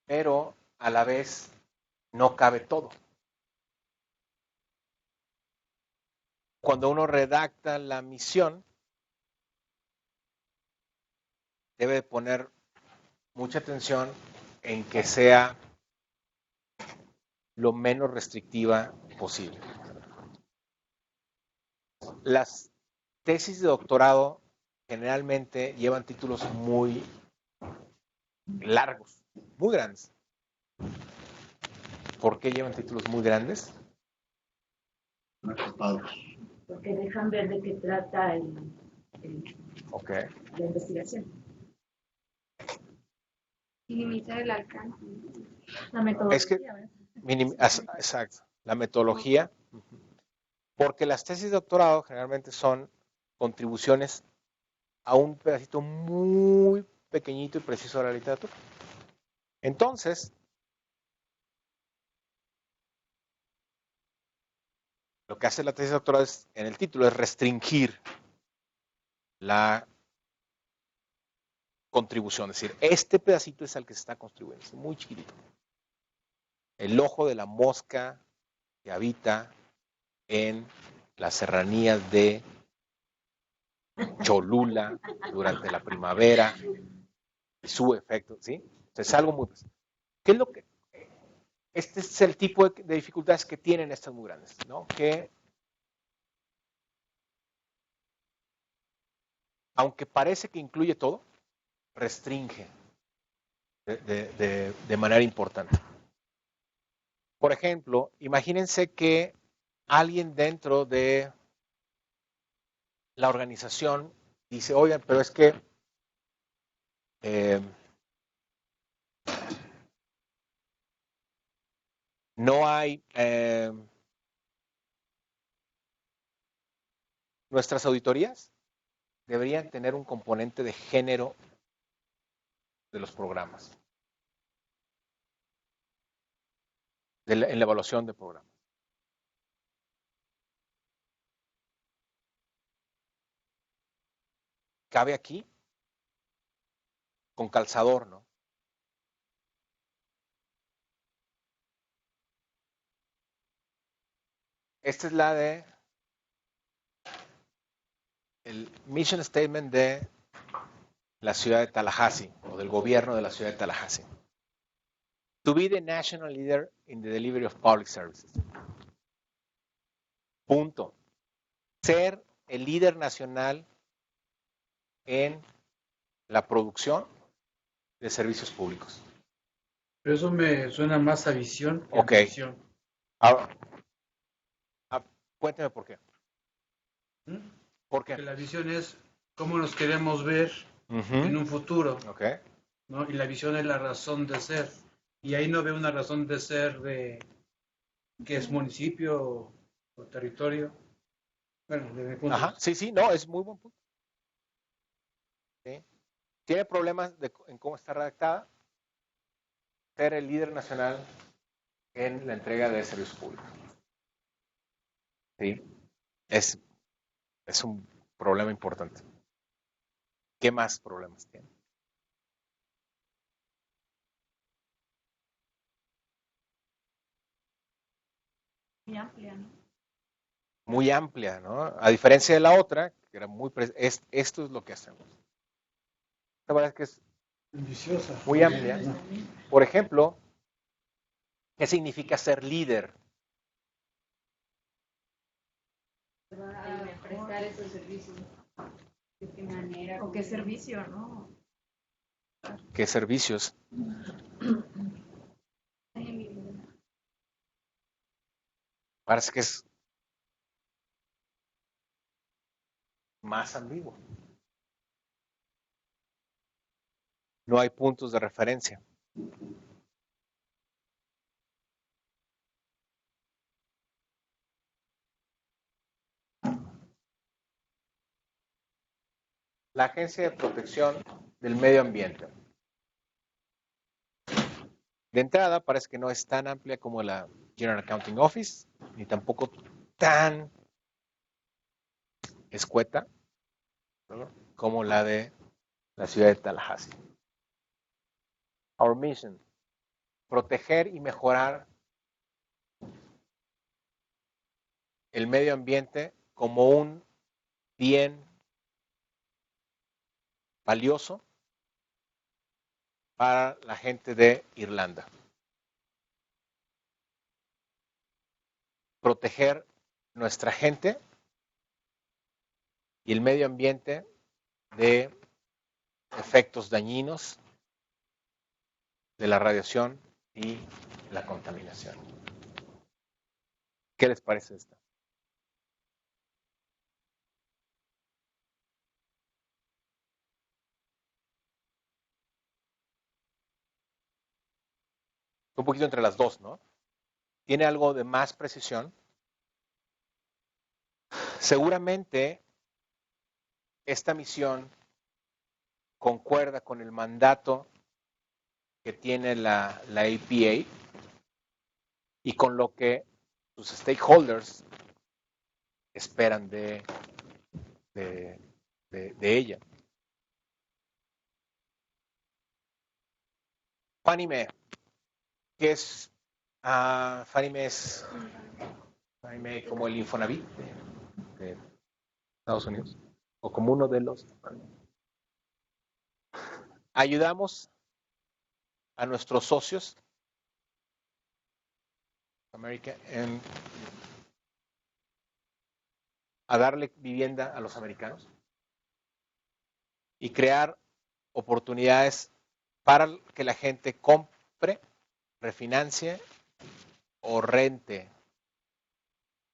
[SPEAKER 1] pero a la vez no cabe todo. Cuando uno redacta la misión, debe poner mucha atención en que sea lo menos restrictiva posible. Las tesis de doctorado generalmente llevan títulos muy largos, muy grandes. ¿Por qué llevan títulos muy grandes?
[SPEAKER 4] Porque dejan ver de qué trata
[SPEAKER 1] Okay.
[SPEAKER 4] la investigación.
[SPEAKER 5] Y limitar el alcance.
[SPEAKER 4] La metodología.
[SPEAKER 1] Es que, exacto, la metodología, porque las tesis de doctorado generalmente son contribuciones a un pedacito muy pequeñito y preciso de la literatura. Entonces, lo que hace la tesis de doctorado en el título es restringir la contribución, es decir, este pedacito es al que se está contribuyendo, es muy chiquitito. El ojo de la mosca que habita en las serranías de Cholula durante la primavera y su efecto, ¿sí? Entonces es algo muy... ¿Qué es lo que...? Este es el tipo de dificultades que tienen estas muy grandes, ¿no? Que, aunque parece que incluye todo, restringe de manera importante. Por ejemplo, imagínense que alguien dentro de la organización dice, oigan, pero es que no hay... nuestras auditorías deberían tener un componente de género de los programas, en la evaluación de programas. Cabe aquí con calzador, ¿no? Esta es la de el mission statement de la ciudad de Tallahassee o del gobierno de la ciudad de Tallahassee. To be the national leader in the delivery of public services. Punto. Ser el líder nacional en la producción de servicios públicos.
[SPEAKER 6] Pero eso me suena más a visión que
[SPEAKER 1] Ok.
[SPEAKER 6] a misión.
[SPEAKER 1] Ahora, cuénteme por qué.
[SPEAKER 6] ¿Mm?
[SPEAKER 1] ¿Por
[SPEAKER 6] Que
[SPEAKER 1] qué?
[SPEAKER 6] la visión es cómo nos queremos ver en un futuro,
[SPEAKER 1] Ok.
[SPEAKER 6] ¿no? Y la visión es la razón de ser. Y ahí no veo una razón de ser de que es municipio o territorio. Bueno, desde mi punto de
[SPEAKER 1] Ajá.
[SPEAKER 6] vista.
[SPEAKER 1] Sí, sí, no, es muy buen punto. ¿Sí? Tiene problemas en cómo está redactada. Ser el líder nacional en la entrega de servicios públicos. ¿Sí? Es un problema importante. ¿Qué más problemas tiene?
[SPEAKER 4] Muy amplia, ¿no?
[SPEAKER 1] Muy amplia, ¿no? A diferencia de la otra, que era esto es lo que hacemos. La verdad es que es
[SPEAKER 6] Ambiciosa.
[SPEAKER 1] muy amplia. Por ejemplo, ¿qué significa ser líder?
[SPEAKER 5] Prestar esos servicios. ¿De qué manera?
[SPEAKER 4] ¿O qué servicio, no?
[SPEAKER 1] ¿Qué servicios? Parece que es más ambiguo. No hay puntos de referencia. La Agencia de Protección del Medio Ambiente. De entrada, parece que no es tan amplia como la General Accounting Office, ni tampoco tan escueta, ¿no?, como la de la ciudad de Tallahassee. Our mission: proteger y mejorar el medio ambiente como un bien valioso para la gente de Irlanda. Proteger nuestra gente y el medio ambiente de efectos dañinos de la radiación y la contaminación. ¿Qué les parece esto? Un poquito entre las dos, ¿no? Tiene algo de más precisión. Seguramente esta misión concuerda con el mandato que tiene la EPA y con lo que sus stakeholders esperan de ella. Fannie Mae, que es Fannie Mae como el Infonavit de Estados Unidos, o como uno de los. Ayudamos a nuestros socios América a darle vivienda a los americanos y crear oportunidades para que la gente compre, refinancie o rente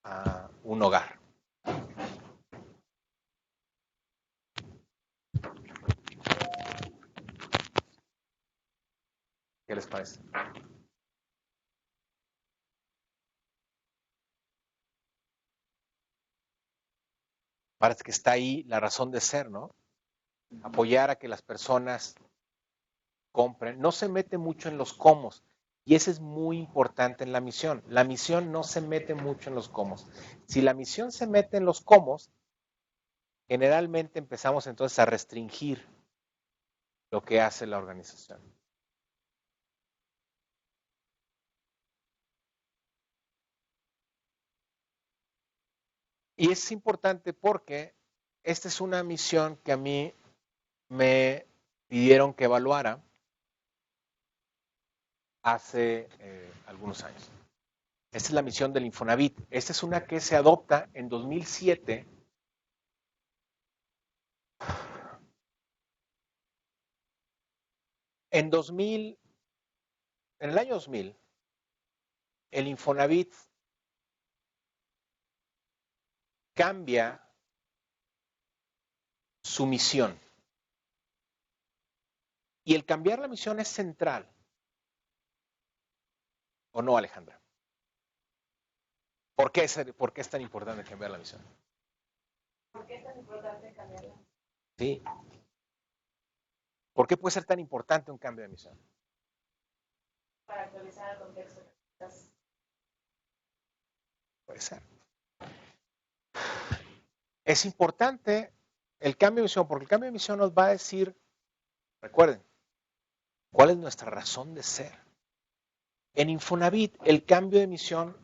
[SPEAKER 1] a un hogar. ¿Qué les parece? Parece que está ahí la razón de ser, ¿no? Apoyar a que las personas compren. No se mete mucho en los cómo. Y eso es muy importante en la misión. La misión no se mete mucho en los cómo. Si la misión se mete en los cómo, generalmente empezamos entonces a restringir lo que hace la organización. Y es importante porque esta es una misión que a mí me pidieron que evaluara hace algunos años. Esta es la misión del Infonavit. Esta es una que se adopta en 2007. En 2000, En el año 2000, el Infonavit cambia su misión. Y el cambiar la misión es central. ¿O no, Alejandra? ¿Por qué es tan importante cambiar la misión?
[SPEAKER 3] ¿Por qué es tan importante cambiarla?
[SPEAKER 1] Sí. ¿Por qué puede ser tan importante un cambio de misión?
[SPEAKER 3] Para actualizar el contexto.
[SPEAKER 1] Puede ser. Es importante el cambio de misión, porque el cambio de misión nos va a decir, recuerden, cuál es nuestra razón de ser. En Infonavit, el cambio de misión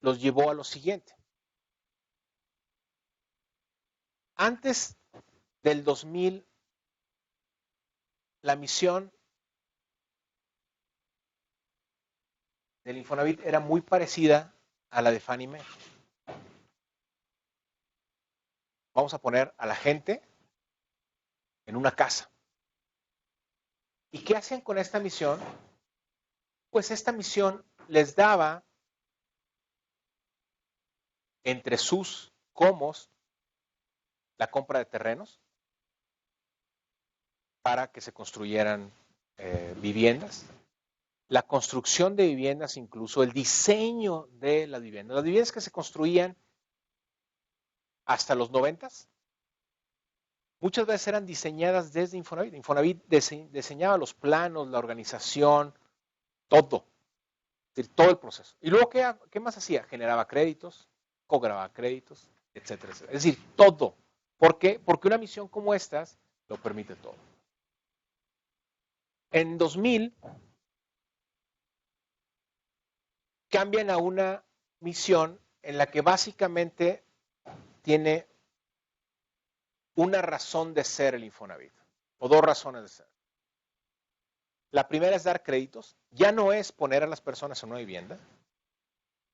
[SPEAKER 1] los llevó a lo siguiente. Antes del 2000, la misión del Infonavit era muy parecida a la de Fannie Mae. Vamos a poner a la gente en una casa. ¿Y qué hacían con esta misión? Pues esta misión les daba entre sus comos la compra de terrenos para que se construyeran viviendas, la construcción de viviendas, incluso el diseño de las viviendas. Las viviendas que se construían hasta los 90s, muchas veces eran diseñadas desde Infonavit. Infonavit diseñaba los planos, la organización, todo. Es decir, todo el proceso. Y luego, ¿qué más hacía? Generaba créditos, cobraba créditos, etcétera, etcétera. Es decir, todo. ¿Por qué? Porque una misión como estas lo permite todo. En 2000 cambian a una misión en la que básicamente tiene una razón de ser el Infonavit, o dos razones de ser. La primera es dar créditos. Ya no es poner a las personas en una vivienda,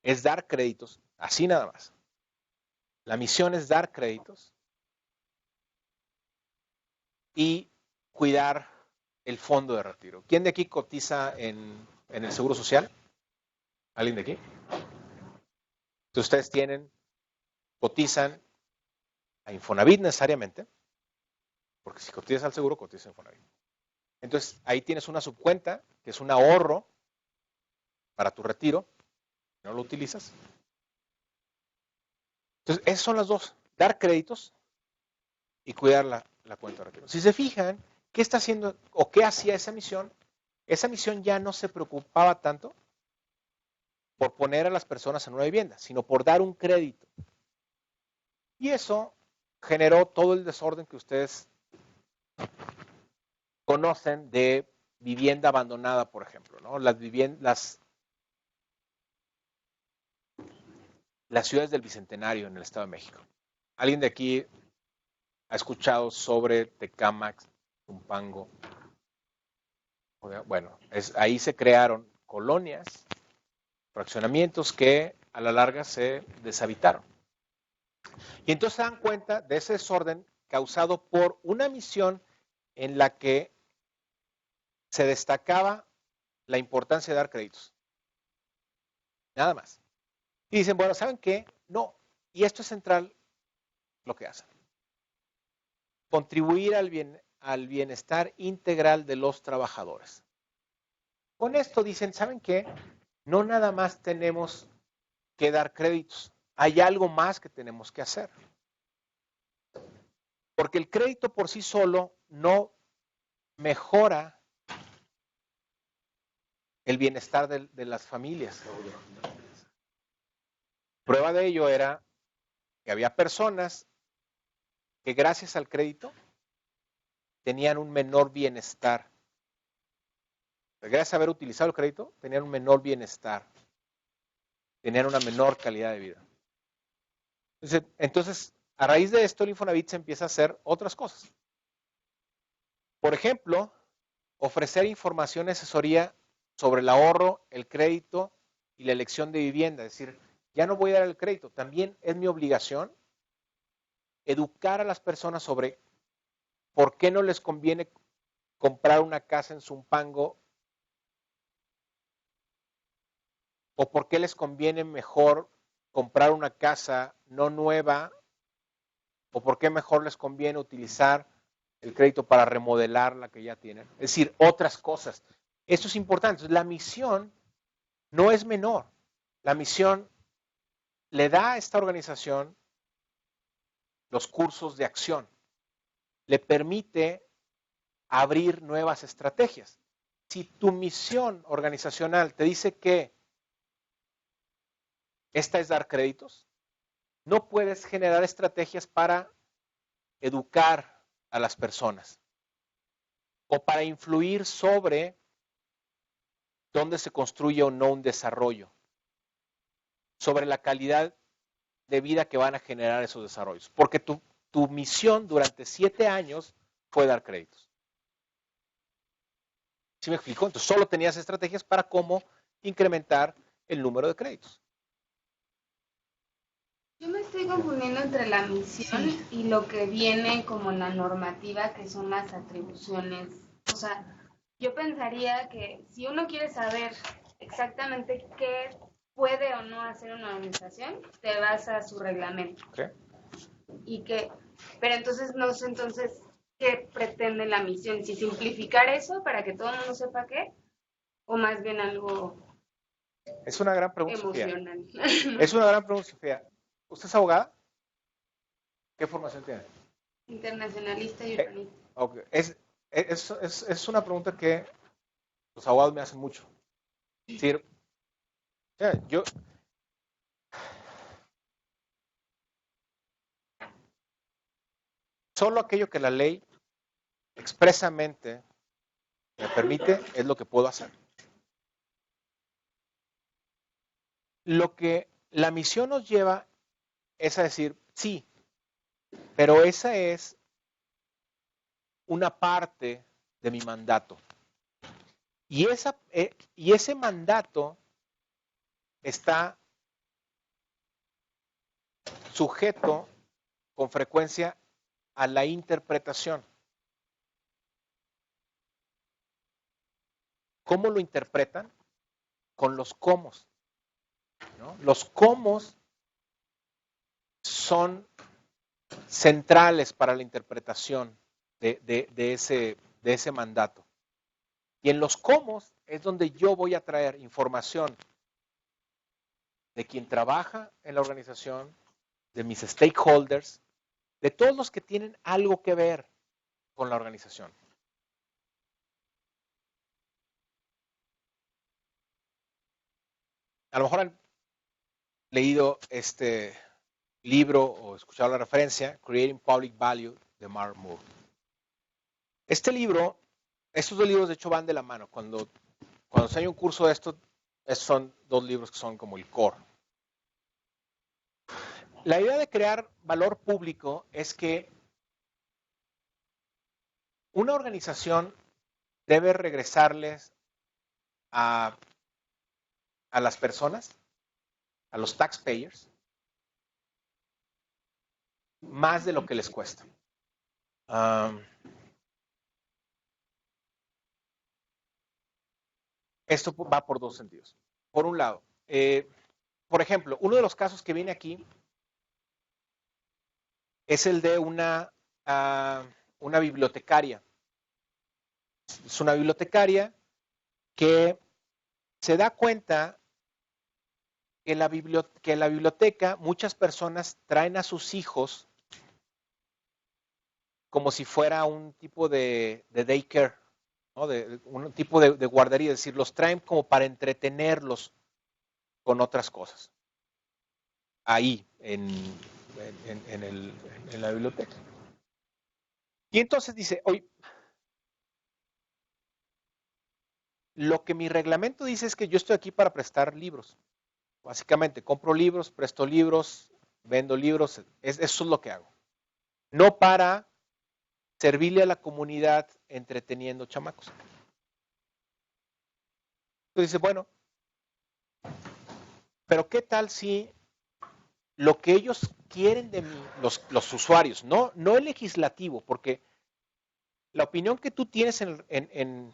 [SPEAKER 1] es dar créditos, así nada más. La misión es dar créditos y cuidar el fondo de retiro. ¿Quién de aquí cotiza en el Seguro Social? ¿Alguien de aquí? Si ustedes cotizan a Infonavit necesariamente, porque si cotizas al seguro, cotizas a Infonavit. Entonces, ahí tienes una subcuenta, que es un ahorro para tu retiro, no lo utilizas. Entonces, esas son las dos, dar créditos y cuidar la cuenta de retiro. Si se fijan, ¿qué está haciendo o qué hacía esa misión? Esa misión ya no se preocupaba tanto por poner a las personas en una vivienda, sino por dar un crédito. Y eso generó todo el desorden que ustedes conocen de vivienda abandonada, por ejemplo, ¿no? Las ciudades del Bicentenario en el Estado de México. ¿Alguien de aquí ha escuchado sobre Tecámac, Zumpango? Bueno, ahí se crearon colonias, fraccionamientos que a la larga se deshabitaron. Y entonces se dan cuenta de ese desorden causado por una misión en la que se destacaba la importancia de dar créditos. Nada más. Y dicen, bueno, ¿saben qué? No. Y esto es central lo que hacen. Contribuir al bienestar integral de los trabajadores. Con esto dicen, ¿saben qué? No nada más tenemos que dar créditos. Hay algo más que tenemos que hacer. Porque el crédito por sí solo no mejora el bienestar de las familias. Prueba de ello era que había personas que gracias al crédito tenían un menor bienestar. Gracias a haber utilizado el crédito, tenían un menor bienestar. Tenían una menor calidad de vida. Entonces, a raíz de esto, el Infonavit se empieza a hacer otras cosas. Por ejemplo, ofrecer información y asesoría sobre el ahorro, el crédito y la elección de vivienda. Es decir, ya no voy a dar el crédito, también es mi obligación educar a las personas sobre por qué no les conviene comprar una casa en Zumpango ¿O por qué les conviene mejor comprar una casa no nueva? ¿O por qué mejor les conviene utilizar el crédito para remodelar la que ya tienen? Es decir, otras cosas. Esto es importante. La misión no es menor. La misión le da a esta organización los cursos de acción. Le permite abrir nuevas estrategias. Si tu misión organizacional te dice que esta es dar créditos, no puedes generar estrategias para educar a las personas o para influir sobre dónde se construye o no un desarrollo, sobre la calidad de vida que van a generar esos desarrollos. Porque tu misión durante 7 años fue dar créditos. ¿Sí me explico? Entonces solo tenías estrategias para cómo incrementar el número de créditos.
[SPEAKER 5] Yo me estoy confundiendo entre la misión y lo que viene como la normativa, que son las atribuciones. O sea, yo pensaría que si uno quiere saber exactamente qué puede o no hacer una organización, te vas a su reglamento.
[SPEAKER 1] ¿Okay?
[SPEAKER 5] Pero entonces no sé qué pretende la misión, si simplificar eso para que todo el mundo sepa qué, o más bien algo
[SPEAKER 1] Es una gran pregunta,
[SPEAKER 5] emocional.
[SPEAKER 1] Sofía. Es una gran pregunta, Sofía. ¿Usted es abogada? ¿Qué formación tiene?
[SPEAKER 5] Internacionalista y urbanista.
[SPEAKER 1] Okay. Es una pregunta que los abogados me hacen mucho. Es decir, yo solo aquello que la ley expresamente me permite es lo que puedo hacer. Lo que la misión nos lleva es a decir, sí, pero esa es una parte de mi mandato. Y ese mandato está sujeto con frecuencia a la interpretación. ¿Cómo lo interpretan? Con los cómo, ¿no? Los cómo son centrales para la interpretación de ese mandato. Y en los cómo es donde yo voy a traer información de quien trabaja en la organización, de mis stakeholders, de todos los que tienen algo que ver con la organización. A lo mejor han leído este libro o escuchado la referencia, Creating Public Value, de Mark Moore. Este libro, estos dos libros de hecho van de la mano. Cuando se hay un curso de esto, son dos libros que son como el core. La idea de crear valor público es que una organización debe regresarles a las personas, a los taxpayers, más de lo que les cuesta. Esto va por dos sentidos. Por un lado, por ejemplo, uno de los casos que viene aquí es el de una bibliotecaria. Es una bibliotecaria que se da cuenta que en la biblioteca muchas personas traen a sus hijos como si fuera un tipo de daycare, ¿no? Un tipo de guardería, es decir, los traen como para entretenerlos con otras cosas. Ahí, en la biblioteca. Y entonces dice, oye, lo que mi reglamento dice es que yo estoy aquí para prestar libros. Básicamente, compro libros, presto libros, vendo libros, eso es lo que hago. No para servirle a la comunidad entreteniendo chamacos. Entonces dice, bueno, pero ¿qué tal si lo que ellos quieren de mí, los usuarios, no el legislativo, porque la opinión que tú tienes en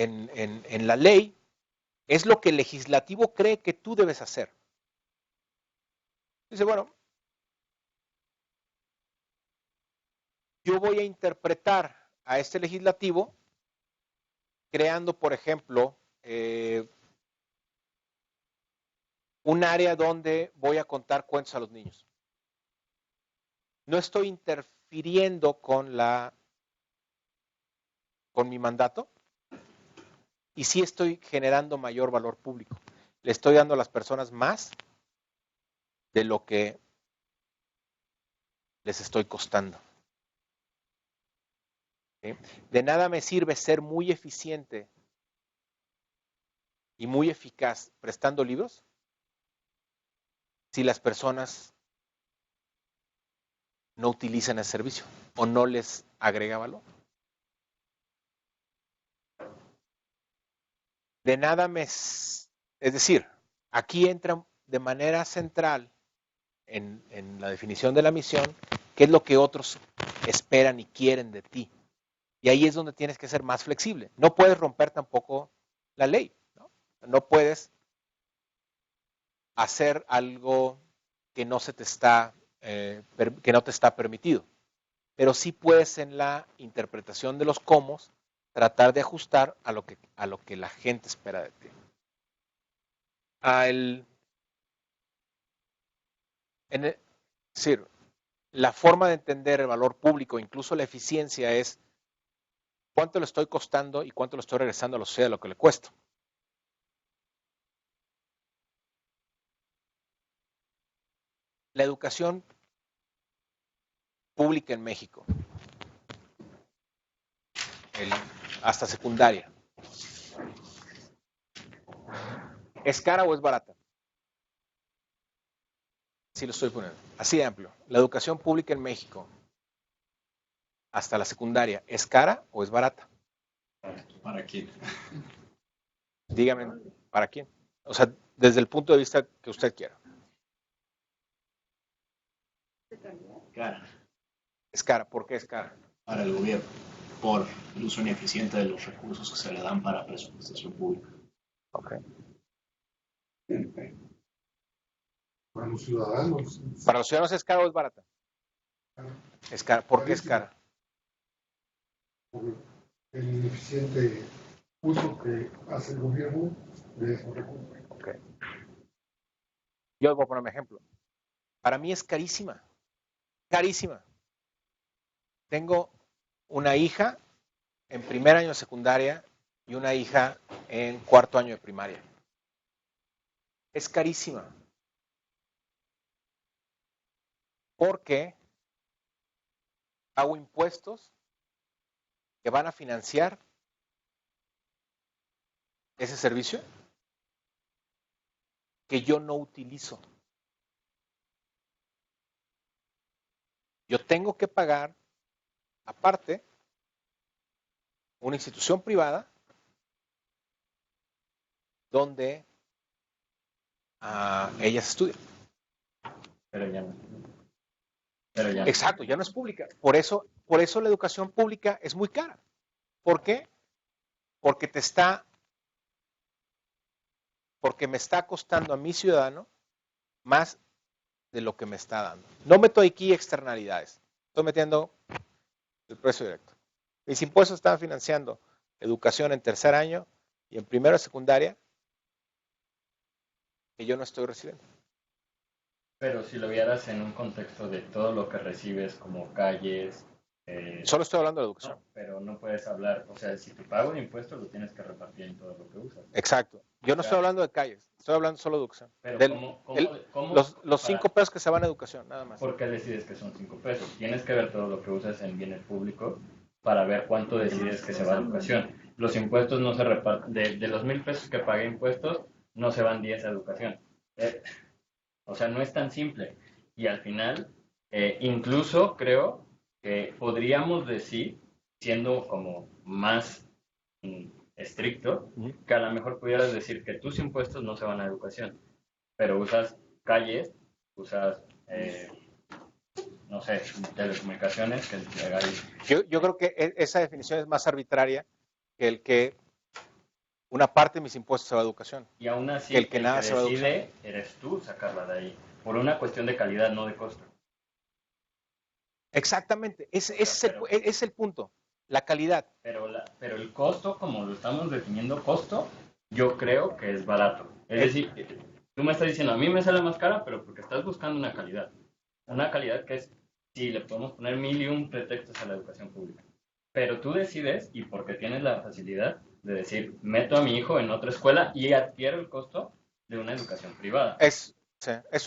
[SPEAKER 1] en la ley es lo que el legislativo cree que tú debes hacer. Dice, bueno, yo voy a interpretar a este legislativo creando, por ejemplo, un área donde voy a contar cuentos a los niños. No estoy interfiriendo con mi mandato y sí estoy generando mayor valor público. Le estoy dando a las personas más de lo que les estoy costando. ¿Sí? De nada me sirve ser muy eficiente y muy eficaz prestando libros si las personas no utilizan el servicio o no les agrega valor. De nada es decir, aquí entra de manera central en la definición de la misión, qué es lo que otros esperan y quieren de ti. Y ahí es donde tienes que ser más flexible. No puedes romper tampoco la ley, ¿no? No puedes hacer algo que no se te está, que no te está permitido. Pero sí puedes en la interpretación de los cómo tratar de ajustar a lo que la gente espera de ti. Es decir, la forma de entender el valor público, incluso la eficiencia, es cuánto le estoy costando y cuánto le estoy regresando a la sociedad de lo que le cuesta. La educación pública en México, hasta secundaria, ¿es cara o es barata? Sí lo estoy poniendo. Así de amplio. La educación pública en México, hasta la secundaria, ¿es cara o es barata?
[SPEAKER 7] ¿Para quién?
[SPEAKER 1] Dígame, ¿para quién? O sea, desde el punto de vista que usted quiera.
[SPEAKER 7] Cara.
[SPEAKER 1] Es cara. ¿Por qué es cara?
[SPEAKER 7] Para el gobierno, por el uso ineficiente de los recursos que se le dan para presupuestación pública.
[SPEAKER 1] Ok.
[SPEAKER 8] Para los ciudadanos.
[SPEAKER 1] ¿Para los ciudadanos es cara o es barata? Es cara. ¿Por qué es cara?
[SPEAKER 8] Por el ineficiente uso que hace el gobierno de esos recursos.
[SPEAKER 1] Ok. Yo voy a poner un ejemplo. Para mí es carísima. Carísima. Tengo una hija en primer año de secundaria y una hija en cuarto año de primaria. Es carísima. Porque hago impuestos que van a financiar ese servicio que yo no utilizo. Yo tengo que pagar, aparte, una institución privada donde ellas estudian.
[SPEAKER 7] Pero ya no.
[SPEAKER 1] Exacto, ya no es pública. Por eso la educación pública es muy cara. ¿Por qué? Porque me está costando a mi ciudadano más de lo que me está dando. No meto aquí externalidades. Estoy metiendo el precio directo. Mis impuestos están financiando educación en tercer año y en primero de secundaria que yo no estoy recibiendo.
[SPEAKER 9] Pero si lo vieras en un contexto de todo lo que recibes como calles...
[SPEAKER 1] Solo estoy hablando de educación.
[SPEAKER 9] No, pero no puedes hablar, o sea, si tu pago de impuestos lo tienes que repartir en todo lo que usas.
[SPEAKER 1] Exacto. Yo no estoy hablando de calles, estoy hablando solo de educación.
[SPEAKER 9] Pero ¿cómo
[SPEAKER 1] los 5 pesos que se van a educación, nada más.
[SPEAKER 9] ¿Por qué decides que son 5 pesos? Tienes que ver todo lo que usas en bienes públicos para ver cuánto decides que se va a educación. Los impuestos no se reparten, de los 1,000 pesos que pagué impuestos, no se van 10 a educación. O sea, no es tan simple. Y al final, incluso creo que podríamos decir, siendo como más estricto, que a lo mejor pudieras decir que tus impuestos no se van a educación, pero usas calles, usas, no sé, telecomunicaciones. Yo
[SPEAKER 1] creo que esa definición es más arbitraria que el que Una parte de mis impuestos se va a educación.
[SPEAKER 9] Y aún así,
[SPEAKER 1] Que el que nada se va a
[SPEAKER 9] decide eres tú sacarla de ahí, por una cuestión de calidad, no de costo.
[SPEAKER 1] Exactamente, ese es el punto, la calidad.
[SPEAKER 9] Pero el costo, como lo estamos definiendo costo, yo creo que es barato. Es decir, tú me estás diciendo, a mí me sale más cara, pero porque estás buscando una calidad. Una calidad que es, sí, le podemos poner 1001 pretextos a la educación pública. Pero tú decides, y porque tienes la facilidad de decir, meto a mi hijo en otra escuela y adquiero el costo de una educación privada.
[SPEAKER 1] Es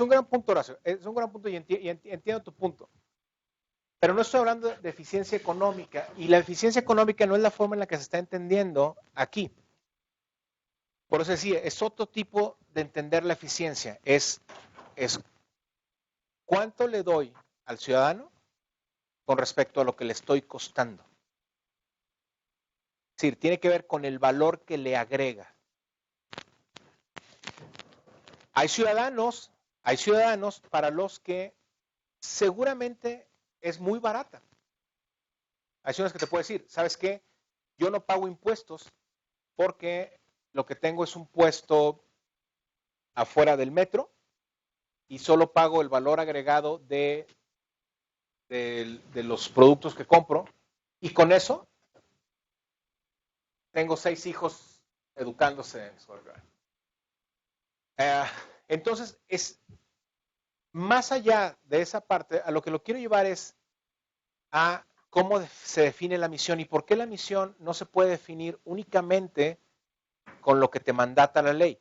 [SPEAKER 1] un gran punto, Horacio, es un gran punto y entiendo tu punto. Pero no estoy hablando de eficiencia económica, y la eficiencia económica no es la forma en la que se está entendiendo aquí. Por eso decía, es otro tipo de entender la eficiencia. Es cuánto le doy al ciudadano con respecto a lo que le estoy costando. Es decir, tiene que ver con el valor que le agrega. Hay ciudadanos para los que seguramente es muy barata. Hay ciudadanos que te pueden decir, ¿sabes qué? Yo no pago impuestos porque lo que tengo es un puesto afuera del metro y solo pago el valor agregado de los productos que compro, y con eso tengo 6 hijos educándose en su hogar. Entonces, es más allá de esa parte, a lo que lo quiero llevar es a cómo se define la misión y por qué la misión no se puede definir únicamente con lo que te mandata la ley,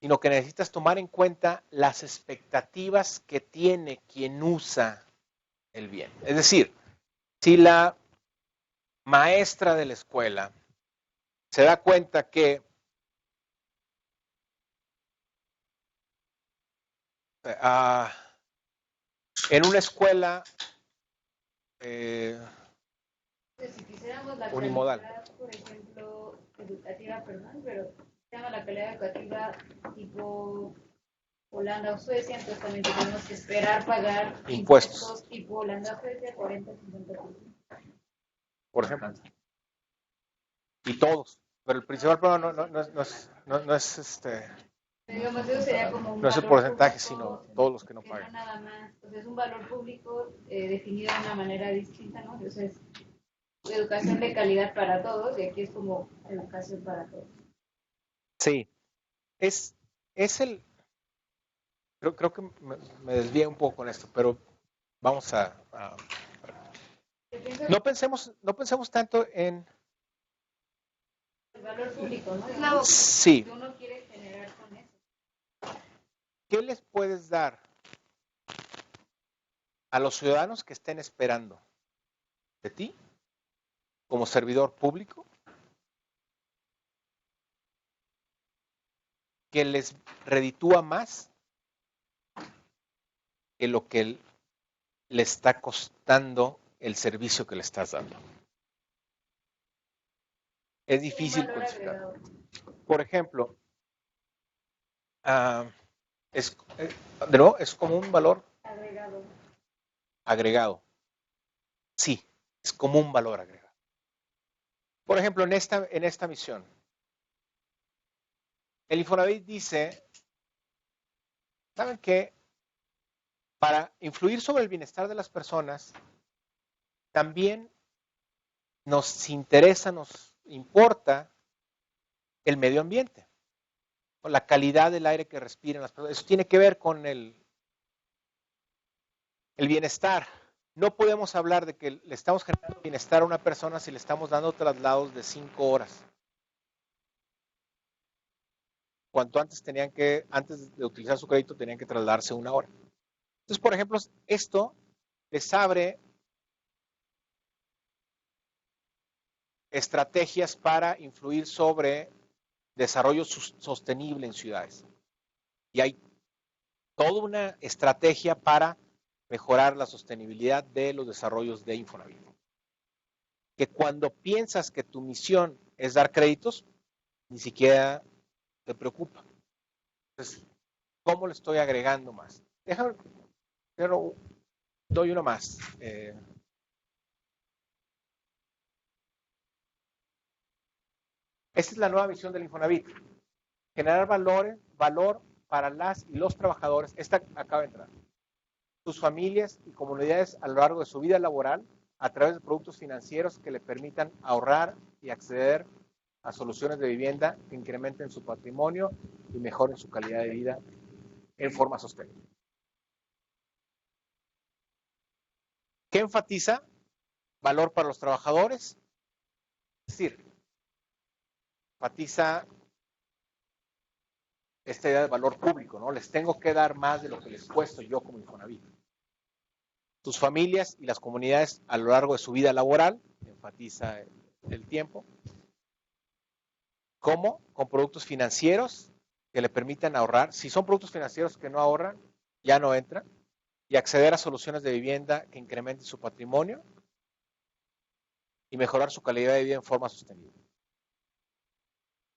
[SPEAKER 1] sino que necesitas tomar en cuenta las expectativas que tiene quien usa el bien. Es decir, si la maestra de la escuela se da cuenta que en una escuela
[SPEAKER 10] Si quisiéramos la
[SPEAKER 1] unimodal,
[SPEAKER 10] calidad, por ejemplo, educativa, perdón, pero se llama la calidad educativa tipo Holanda o Suecia, entonces también tenemos que esperar pagar
[SPEAKER 1] impuestos
[SPEAKER 10] tipo Holanda o Suecia, 40-50%.
[SPEAKER 1] por ejemplo. Y todos. Pero el principal problema no es
[SPEAKER 10] Digamos, eso sería como un
[SPEAKER 1] no es el
[SPEAKER 10] valor
[SPEAKER 1] porcentaje,
[SPEAKER 10] público,
[SPEAKER 1] sino todos los que no pagan.
[SPEAKER 10] No nada más, o sea, es un valor público definido de una manera distinta, ¿no? Entonces, educación de calidad para todos, y aquí es como educación para todos.
[SPEAKER 1] Sí, es el... Creo que me desvié un poco con esto, pero vamos a no pensemos tanto en
[SPEAKER 10] el valor público, ¿no? Es la vocación
[SPEAKER 1] sí.
[SPEAKER 10] que uno quiere generar con eso.
[SPEAKER 1] ¿Qué les puedes dar a los ciudadanos que estén esperando de ti como servidor público que les reditúa más que lo que le está costando el servicio que le estás dando? Es difícil cuantificar. Por ejemplo, de nuevo, es como un valor agregado. Sí, es como un valor agregado. Por ejemplo, en esta misión, el Infonavit dice, ¿saben qué? Para influir sobre el bienestar de las personas, también nos interesa, nos importa el medio ambiente, con la calidad del aire que respiran las personas. Eso tiene que ver con el bienestar. No podemos hablar de que le estamos generando bienestar a una persona si le estamos dando traslados de 5 horas. Cuanto antes antes de utilizar su crédito, tenían que trasladarse 1 hora. Entonces, por ejemplo, esto les abre estrategias para influir sobre desarrollo sostenible en ciudades. Y hay toda una estrategia para mejorar la sostenibilidad de los desarrollos de Infonavit. Que cuando piensas que tu misión es dar créditos, ni siquiera te preocupa. Entonces, ¿cómo le estoy agregando más? Déjame, pero doy uno más. Esta es la nueva misión del Infonavit. Generar valor para las y los trabajadores. Esta acaba de entrar. Sus familias y comunidades a lo largo de su vida laboral a través de productos financieros que le permitan ahorrar y acceder a soluciones de vivienda que incrementen su patrimonio y mejoren su calidad de vida en forma sostenible. ¿Qué enfatiza? Valor para los trabajadores. Es decir, enfatiza esta idea de valor público, ¿no? Les tengo que dar más de lo que les cuesto yo como Infonavit. Sus familias y las comunidades a lo largo de su vida laboral, enfatiza el tiempo. ¿Cómo? Con productos financieros que le permitan ahorrar. Si son productos financieros que no ahorran, ya no entran. Y acceder a soluciones de vivienda que incrementen su patrimonio y mejorar su calidad de vida en forma sostenible.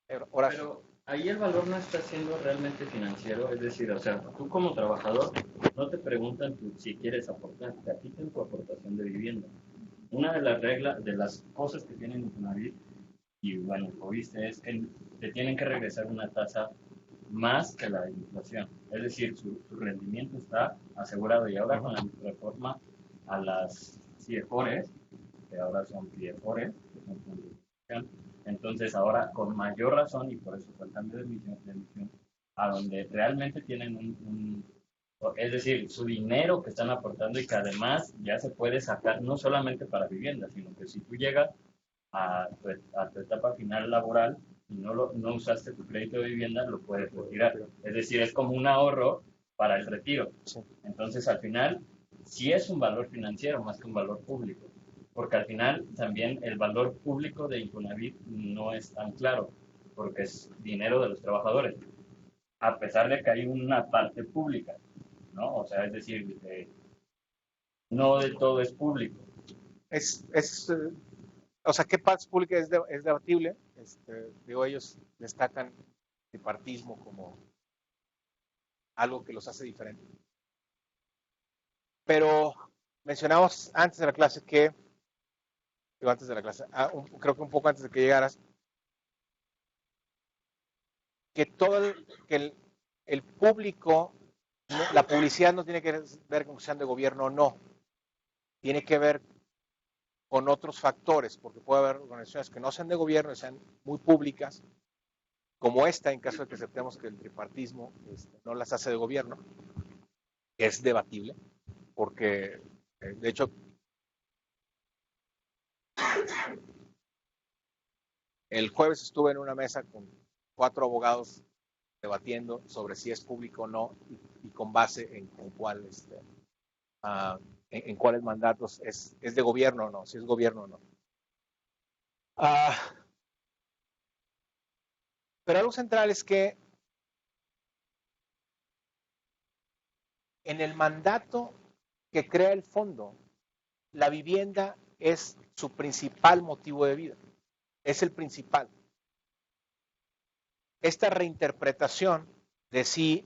[SPEAKER 9] Pero ahí el valor no está siendo realmente financiero, es decir, o sea, tú como trabajador no te preguntan si quieres aportar, te quitan tu aportación de vivienda. Una de las reglas, de las cosas que tienen Infonavit, y bueno, lo viste, es que te tienen que regresar una tasa más que la inflación. Es decir, su rendimiento está asegurado. Y ahora con la reforma a las CIEFORES, que ahora son PIEFORES, que son fondos de inversión, entonces ahora con mayor razón, y por eso fue el cambio de emisión, a donde realmente tienen es decir, su dinero que están aportando y que además ya se puede sacar no solamente para vivienda, sino que si tú llegas a tu etapa final laboral y no usaste tu crédito de vivienda, lo puedes retirar. Es decir, es como un ahorro para el retiro. Entonces, al final, sí es un valor financiero más que un valor público, porque al final también el valor público de Infonavit no es tan claro, porque es dinero de los trabajadores, a pesar de que hay una parte pública, ¿no? O sea, es decir, no de todo es público.
[SPEAKER 1] O sea, ¿qué parte pública es debatible? Digo, ellos destacan el tripartismo como algo que los hace diferentes. Pero mencionamos antes de la clase creo que un poco antes de que llegaras, que el público, la publicidad no tiene que ver con que sean de gobierno o no, tiene que ver con otros factores, porque puede haber organizaciones que no sean de gobierno y sean muy públicas, como esta, en caso de que aceptemos que el tripartismo no las hace de gobierno, que es debatible, porque de hecho el jueves estuve en una mesa con 4 abogados debatiendo sobre si es público o no y con base en cuál en cuáles mandatos es de gobierno o no, si es gobierno o no. Pero algo central es que en el mandato que crea el fondo, la vivienda es su principal motivo de vida, es el principal. Esta reinterpretación de si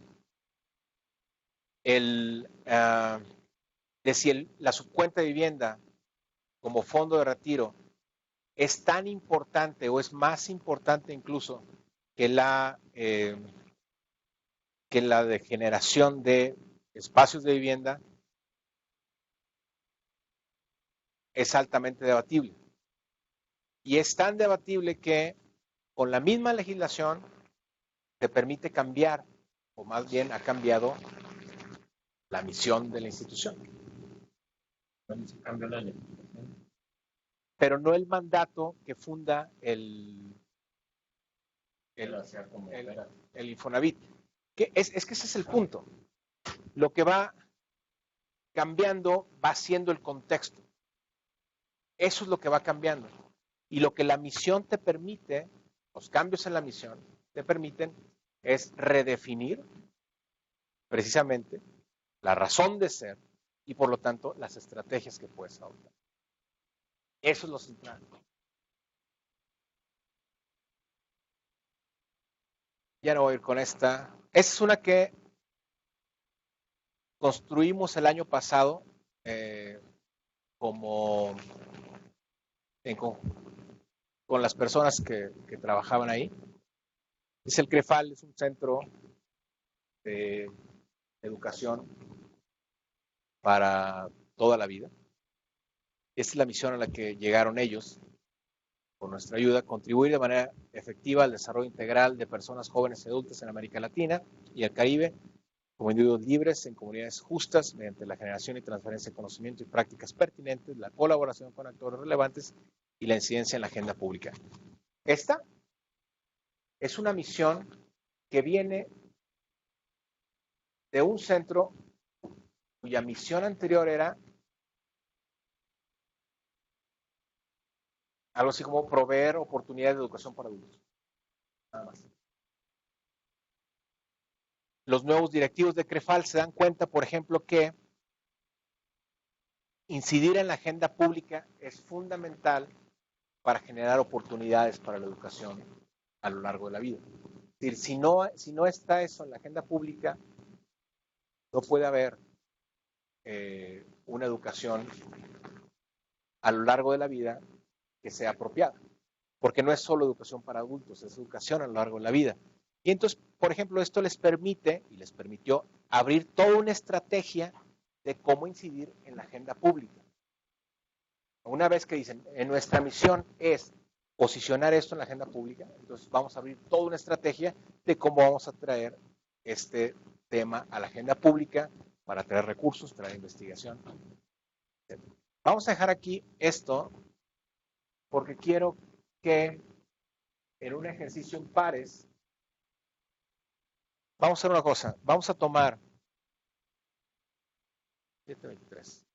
[SPEAKER 1] la subcuenta de vivienda como fondo de retiro es tan importante o es más importante incluso que la de generación de espacios de vivienda, es altamente debatible. Y es tan debatible que con la misma legislación te permite cambiar, o más bien ha cambiado la misión de la institución. Pero no el mandato que funda el Infonavit. Es que ese es el punto. Lo que va cambiando va siendo el contexto. Eso es lo que va cambiando. Y lo que la misión te permite, los cambios en la misión, te permiten es redefinir precisamente la razón de ser y por lo tanto las estrategias que puedes adoptar. Eso es lo central. Ya no voy a ir con esta. Esta es una que construimos el año pasado como con las personas que trabajaban ahí. El CREFAL es un centro de educación para toda la vida. Esta es la misión a la que llegaron ellos, con nuestra ayuda, contribuir de manera efectiva al desarrollo integral de personas jóvenes y adultas en América Latina y el Caribe, como individuos libres en comunidades justas, mediante la generación y transferencia de conocimiento y prácticas pertinentes, la colaboración con actores relevantes y la incidencia en la agenda pública. Esta es una misión que viene de un centro cuya misión anterior era algo así como proveer oportunidades de educación para adultos. Nada más. Los nuevos directivos de CREFAL se dan cuenta, por ejemplo, que incidir en la agenda pública es fundamental para generar oportunidades para la educación a lo largo de la vida. Es decir, si no está eso en la agenda pública, no puede haber una educación a lo largo de la vida que sea apropiada. Porque no es solo educación para adultos, es educación a lo largo de la vida. Y entonces, por ejemplo, esto les permite y les permitió abrir toda una estrategia de cómo incidir en la agenda pública. Una vez que dicen, en nuestra misión es posicionar esto en la agenda pública, entonces vamos a abrir toda una estrategia de cómo vamos a traer este tema a la agenda pública para traer recursos, traer investigación. Vamos a dejar aquí esto porque quiero que en un ejercicio en pares vamos a hacer una cosa, vamos a tomar 7:23.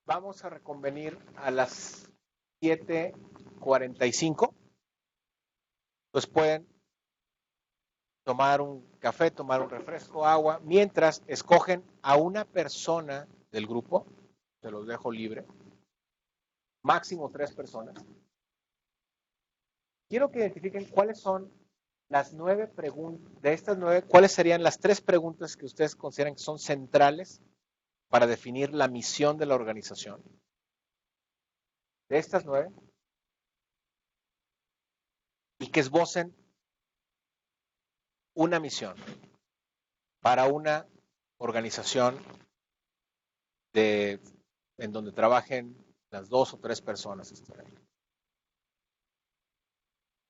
[SPEAKER 1] Vamos a reconvenir a las 7:45. Pues pueden tomar un café, tomar un refresco, agua, mientras escogen a una persona del grupo, se los dejo libre, máximo 3 personas. Quiero que identifiquen cuáles son las 9 preguntas, de estas 9, cuáles serían las 3 preguntas que ustedes consideran que son centrales para definir la misión de la organización. De estas 9, y que esbocen una misión para una organización en donde trabajen las 2 o 3 personas.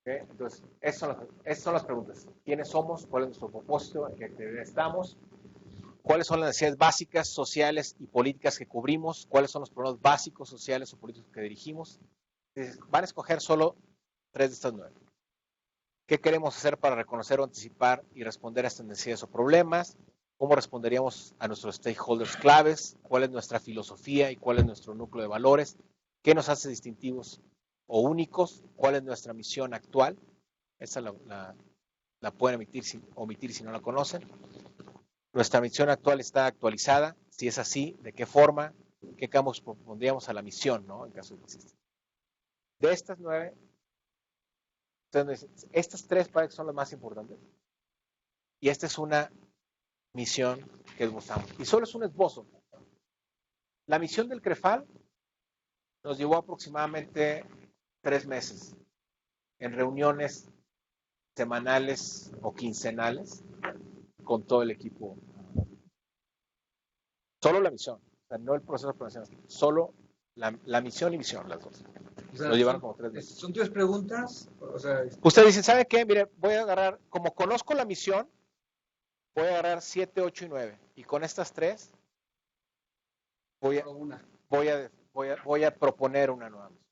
[SPEAKER 1] ¿Okay? Entonces, estas son las preguntas. ¿Quiénes somos? ¿Cuál es nuestro propósito? ¿En qué actividad estamos? ¿Cuáles son las necesidades básicas, sociales y políticas que cubrimos? ¿Cuáles son los problemas básicos, sociales o políticos que dirigimos? Van a escoger solo 3 de estas 9. ¿Qué queremos hacer para reconocer o anticipar y responder a estas necesidades o problemas? ¿Cómo responderíamos a nuestros stakeholders claves? ¿Cuál es nuestra filosofía y cuál es nuestro núcleo de valores? ¿Qué nos hace distintivos o únicos? ¿Cuál es nuestra misión actual? Esa la pueden omitir si no la conocen. Nuestra misión actual está actualizada. Si es así, ¿de qué forma? ¿Qué cambios propondríamos a la misión, ¿no? En caso de que exista. De estas 9, estas 3 parece que son las más importantes. Y esta es una misión que esbozamos. Y solo es un esbozo. La misión del CREFAL nos llevó aproximadamente 3 meses en reuniones semanales o quincenales con todo el equipo. Solo la misión, o sea, no el proceso de planeación, solo la misión y misión, las dos.
[SPEAKER 6] O sea,
[SPEAKER 1] lo llevaron como 3 meses.
[SPEAKER 6] Son 3 preguntas. O sea,
[SPEAKER 1] ustedes dicen, ¿sabe qué? Mire, voy a agarrar, como conozco la misión, voy a agarrar 7, 8 y 9. Y con estas 3 voy a proponer una nueva misión.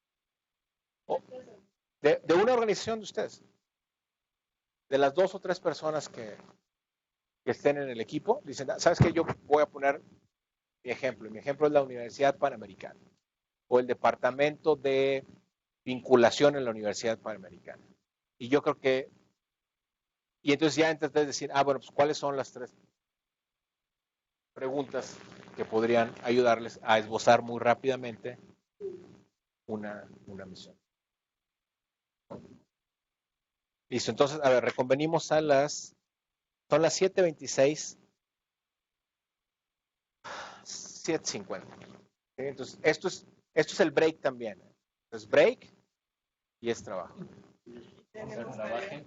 [SPEAKER 1] De una organización de ustedes. De las 2 o 3 personas que estén en el equipo, dicen, ¿sabes qué? Yo voy a poner mi ejemplo. Mi ejemplo es la Universidad Panamericana o el Departamento de Vinculación en la Universidad Panamericana. Y yo creo que, y entonces ya intenté decir, bueno, pues ¿cuáles son las 3 preguntas que podrían ayudarles a esbozar muy rápidamente una misión? Listo, entonces, a ver, reconvenimos son las 7:26, 7:50. ¿Sí? Entonces, esto es el break también. Es break y es trabajo.
[SPEAKER 9] Trabajen.